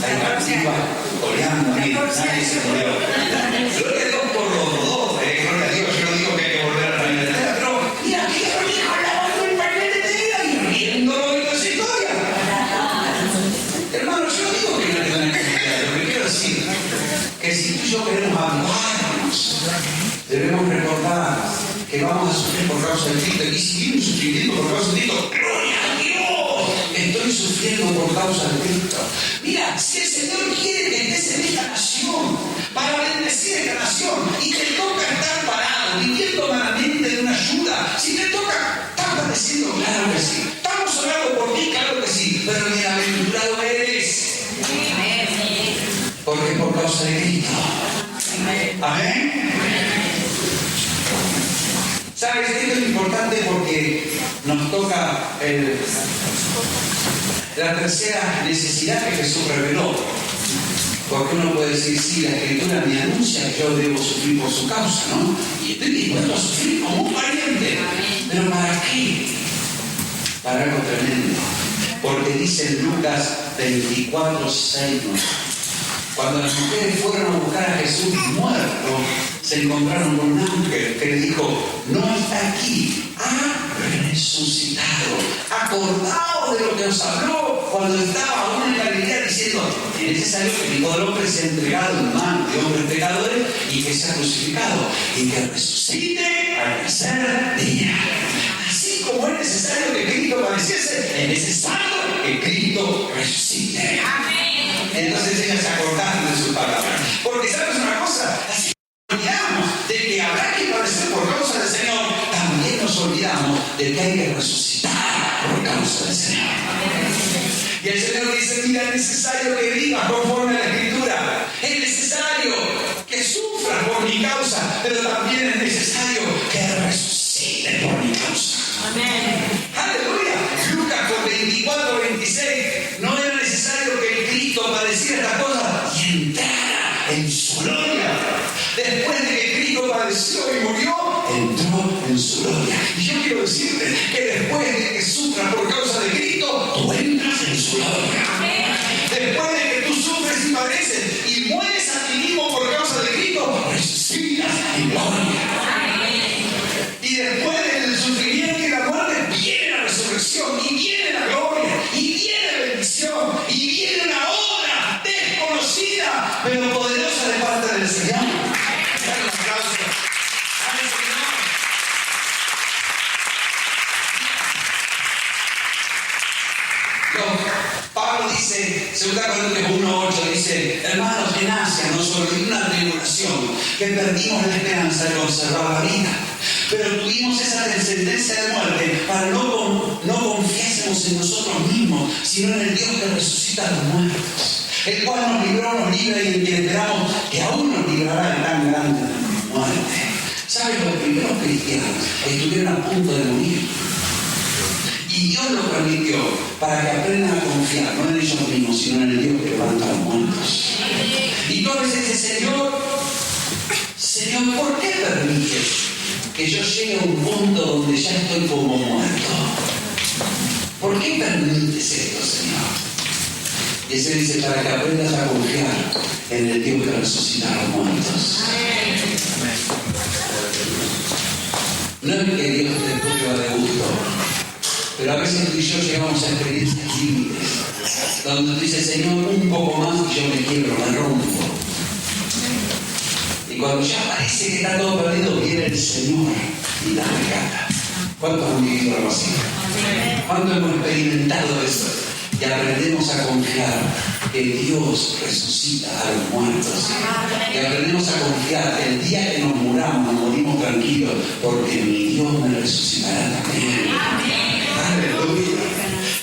Hay participa coleando, nadie se coleó. Gloria a Dios por los dos, gloria a Dios, yo no digo que hay que volver al pañal de tela, pero mira, que yo hijo lavando el pañal de tela y riéndolo de esa historia. Hermano, yo no digo que no le dan que lo que quiero decir que si tú y yo queremos avivarnos, debemos recordar que vamos a sufrir por causa de Cristo y seguimos sufriendo por causa de Cristo. ¡Gloria a Dios! Estoy sufriendo por causa de Cristo. Mira, si el Señor quiere que estés en esta nación para bendecir esta nación y te toca estar parado, viviendo malamente de una ayuda, si te toca estar padeciendo, claro que sí. Estamos orando por ti, claro que sí, pero bienaventurado eres. Porque es por causa de Cristo. Amén. ¿Sabes? Esto es importante porque nos toca la tercera necesidad que Jesús reveló. Porque uno puede decir, sí, la Escritura me anuncia que yo debo sufrir por su causa, ¿no? Y estoy dispuesto a sufrir como un pariente. ¿Pero para qué? Para algo tremendo. Porque dice en Lucas 24:6, cuando las mujeres fueron a buscar a Jesús muerto, se encontraron con un ángel que le dijo, no está aquí, ha resucitado. Acordaos de lo que os habló cuando estaba aún en Galilea diciendo, es necesario que el Hijo del Hombre sea entregado en manos de hombres pecadores y que sea crucificado y que resucite al tercer día. Así como es necesario que Cristo padeciese, es necesario que Cristo resucite. Entonces ellas se acordaron de su palabra. Porque sabes una cosa, así olvidamos de que habrá que padecer por causa del Señor, también nos olvidamos de que hay que resucitar por causa del Señor. Y el Señor dice, mira, es necesario que vivas conforme a la Escritura. Es necesario que sufras por mi causa, pero también es necesario que resucites por mi causa. Amén. Aleluya. Lucas 24:26, no era necesario que el Cristo padeciera estas cosas y entrara en su gloria. Después de que Cristo padeció y murió, entró en su gloria. Y yo quiero decirte que después de que sufras por causa de Cristo, tú entras en su gloria. Después de que tú sufres y padeces y mueres a ti mismo por causa de Cristo, resucitas en gloria. Y después del sufrimiento y la muerte, viene la resurrección, y viene la gloria, y viene bendición, y viene una obra desconocida, pero poderosa de parte del Señor. Dale un aplauso al Señor. Pablo dice, 2 Corintios 1:8, dice, hermanos, en Asia nos sobrevivió una tribulación que perdimos la esperanza de conservar la vida. Pero tuvimos esa descendencia de muerte para no confiásemos en nosotros mismos, sino en el Dios que resucita a los muertos, el cual nos libró, nos libra y en quien esperamos que aún nos librará de tan grande muerte. ¿Sabes? Los primeros cristianos estuvieron a punto de morir. Y Dios lo permitió para que aprendan a confiar, no en ellos mismos, sino en el Dios que levanta a los muertos. Y tú a veces dices, Señor, ¿por qué permites que yo llegue a un punto donde ya estoy como muerto? ¿Por qué permites esto, Señor? Y se dice, para que aprendas a confiar en el Dios que resucita a los muertos. No es que Dios te ponga de gusto, pero a veces tú y yo llegamos a experiencias límites, donde tú dices, Señor, un poco más y yo me quiebro, me rompo. Y cuando ya parece que está todo perdido, viene el Señor y la rescata. ¿Cuántos han vivido algo así? ¿Cuántos hemos experimentado eso? Y aprendemos a confiar que Dios resucita a los muertos. Y aprendemos a confiar que el día que nos muramos, nos morimos tranquilos, porque mi Dios me resucitará también. Aleluya.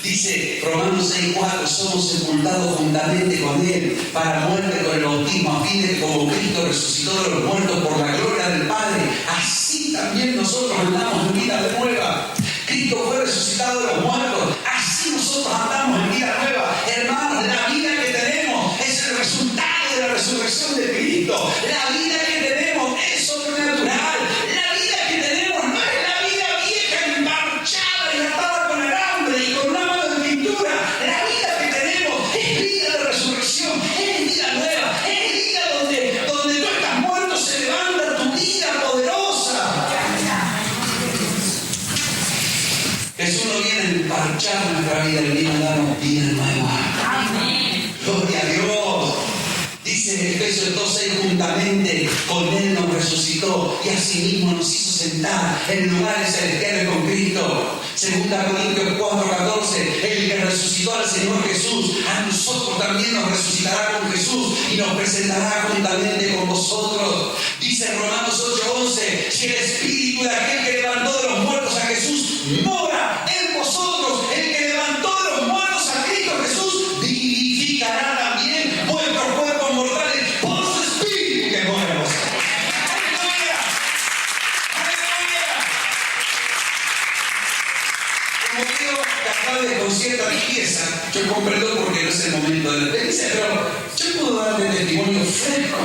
Dice Dice Romanos 6:4, somos sepultados juntamente con Él para muerte con el bautismo, a fin de que como Cristo resucitó de los muertos por la gloria del Padre, así también nosotros andamos en vida nueva. Cristo fue resucitado de los muertos, así nosotros andamos en vida nueva. Hermanos, la vida que tenemos es el resultado de la resurrección de Cristo. La vida que tenemos es sobrenatural. La vida que tenemos no es la vida vieja, embarchada y atada con alambre y con una mano de pintura. La vida que tenemos es vida de resurrección, es vida nueva, es vida donde tú estás muerto, se levanta tu vida poderosa. Jesús no viene a emparchar nuestra vida, Él viene a darnos vida nueva. Amén. Gloria a Dios. Dice Efesios 2:6, juntamente con Él nos resucitó y asimismo nos hizo sentar en lugares celestiales con Cristo. 2 Corintios 4:14, el que resucitó al Señor Jesús, a nosotros también nos resucitará con Jesús y nos presentará juntamente con vosotros. Dice Romanos 8:11, si el Espíritu de aquel que levantó de los muertos a Jesús mora en vosotros, el que levantó de los muertos a Cristo Jesús vivificará también vuestros cuerpos mortales por su Espíritu que mora en vosotros. ¡Aleluya! ¡Aleluya! Como digo, capaz con cierta limpieza, yo comprendo porque no es el momento de la experiencia, pero yo puedo darte testimonio fresco.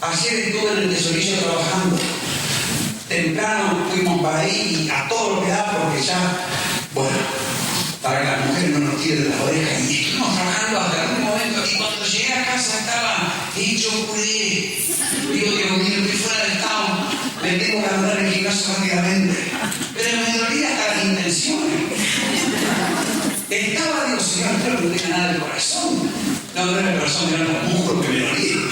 Ayer estuve en el tesorillo trabajando. Temprano fuimos para ahí y a todo lo que da, porque ya, bueno, para que las mujeres no nos tiren las orejas, y estuvimos trabajando hasta algún momento, y cuando llegué a casa estaba hecho puré. Digo, Dios mío, estoy fuera de estado, me tengo que andar en el gimnasio rápidamente, pero me dolía hasta las intenciones. Estaba, Dios, Señor, espero que no tenga nada del corazón. No era el corazón, eran los músculos que me dolían.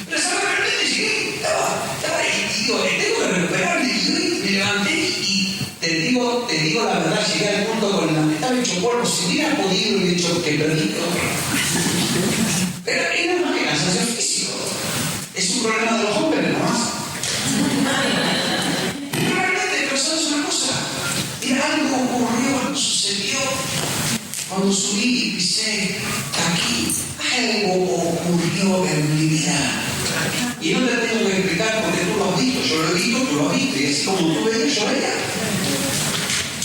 Pero ¿sabes? De repente llegué, estaba ahí, y digo, tengo que recuperarme, y me levanté y te digo la verdad, llegué al punto con la estaba hecho polvo. Si hubiera podido, hubiera dicho que perdí todo. Pero era más que cansancio físico. Es un problema de los hombres, nomás. Pero realmente, pero ¿sabes una cosa? Mira, algo ocurrió, algo sucedió. Cuando subí y pisé aquí, algo ocurrió en mi vida. Y no te tengo que explicar porque tú lo has visto, yo lo he visto, tú lo has visto. Y así como tú veías, yo veía.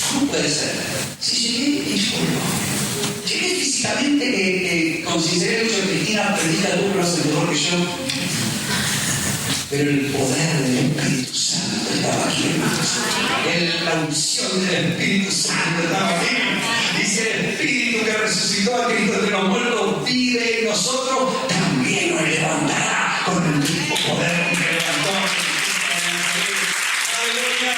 ¿Cómo puede ser? Si llegué y yo llegué físicamente, que consideré el hecho de Cristina, predica tú, pero hace mejor que yo. Pero el poder del Espíritu Santo estaba aquí, hermanos. La unción del Espíritu Santo estaba aquí. Dice el Espíritu que resucitó a Cristo de los muertos vive en nosotros, también nos levantará con el mismo poder que levantó. ¡Aleluya!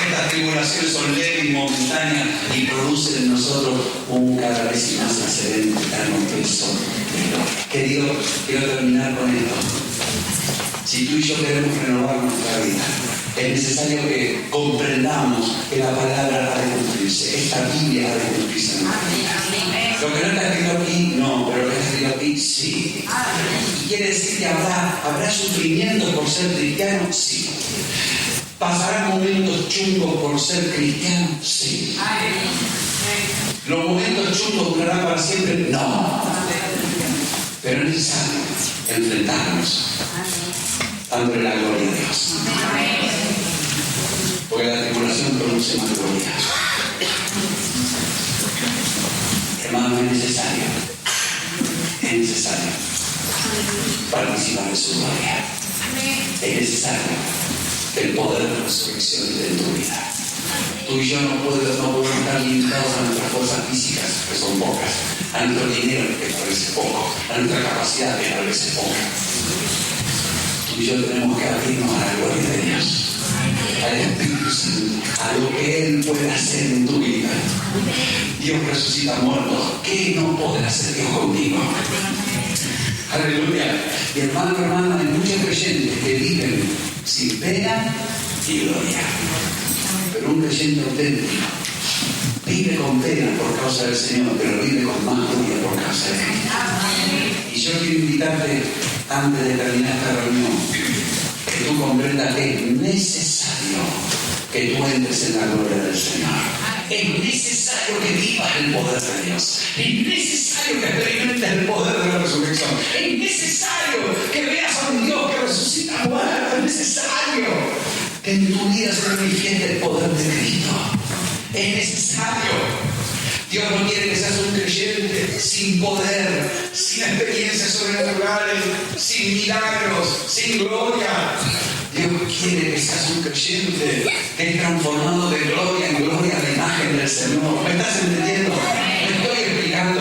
Estas tribulaciones son leves y momentáneas y producen en nosotros un cada vez más excelente eterno peso. Querido, quiero terminar con esto. Si tú y yo queremos renovar nuestra vida, es necesario que comprendamos que la palabra ha de cumplirse. Esta Biblia ha de cumplirse en nuestra vida. Lo que no está escrito aquí, no, pero lo que está escrito aquí, sí. Y quiere decir que habrá sufrimiento por ser cristiano, sí. ¿Pasarán momentos chungos por ser cristiano? Sí. ¿Los momentos chungos durarán para siempre? No. Pero es necesario enfrentarnos dándole la gloria a Dios. Porque la tribulación produce más gloria. Hermano, es necesario participar de su gloria. Es necesario que el poder de la resurrección esté en tu vida. Tú y yo no podemos estar limitados a nuestras fuerzas físicas, que son pocas, a nuestro dinero, que parece poco, a nuestra capacidad, que parece poca. Tú y yo tenemos que abrirnos a la gloria de Dios, al Espíritu Santo, a lo que Él puede hacer en tu vida. Dios resucita muertos. ¿Qué no podrá hacer Dios contigo? Aleluya. Y hermano, hay muchos creyentes que viven sin pena y gloria. Pero un creyente auténtico vive con pena por causa del Señor, pero vive con más gloria por causa de Cristo. Y yo quiero invitarte, antes de terminar esta reunión, que tú comprendas que es necesario que tú entres en la gloria del Señor. Es necesario que vivas el poder de Dios. Es necesario que experimentes el poder de la resurrección. Es necesario que veas a un Dios que resucita muertos. Es necesario que en tu vida se manifieste el poder de Cristo. Es necesario. Dios no quiere que seas un creyente sin poder, sin experiencias sobrenaturales, sin milagros, sin gloria. Dios quiere que seas un creyente que es transformado de gloria en gloria a la imagen del Señor. ¿Me estás entendiendo? ¿Me estoy explicando?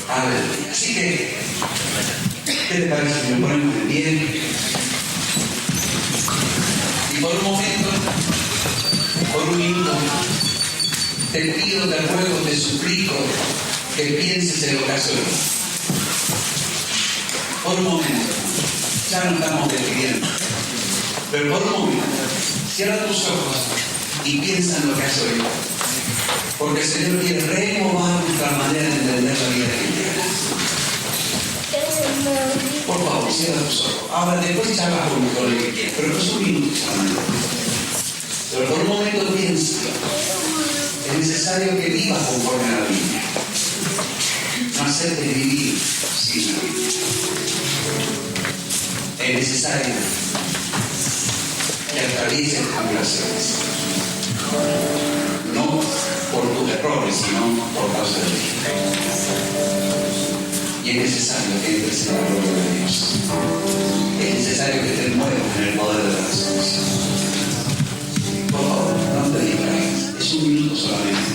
Aleluya. Así que, ¿qué te parece si nos ponemos de pie? Y por un momento, por un minuto, te pido, te ruego, te suplico que pienses en lo que has oído. Por un momento, ya no estamos despidiendo, pero por un momento, cierra tus ojos y piensa en lo que has oído. Porque el Señor quiere renovar nuestra manera de entender la vida cristiana. Por favor, cierra tus ojos. Ahora, después charlas con lo que quieras, pero no es un minuto solamente. Pero por un momento piensa. Es necesario que vivas conforme a la Biblia. No hacerte vivir sin la Biblia. Es necesario que atravieses tribulaciones. No por tus errores, sino por causa de Cristo. Y es necesario que entres en la gloria de Dios. Es necesario que te muevas en el poder de la resurrección. Por favor, no te distraigas. Es un minuto solamente.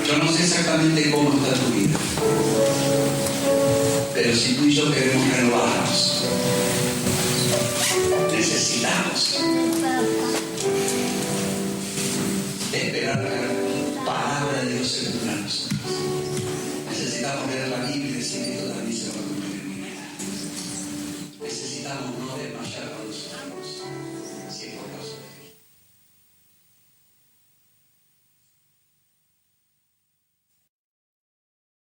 Yo no sé exactamente cómo está tu vida, pero si tú y yo queremos renovarnos, necesitamos esperar la palabra de Dios en nosotros. Necesitamos leer la Biblia y decir que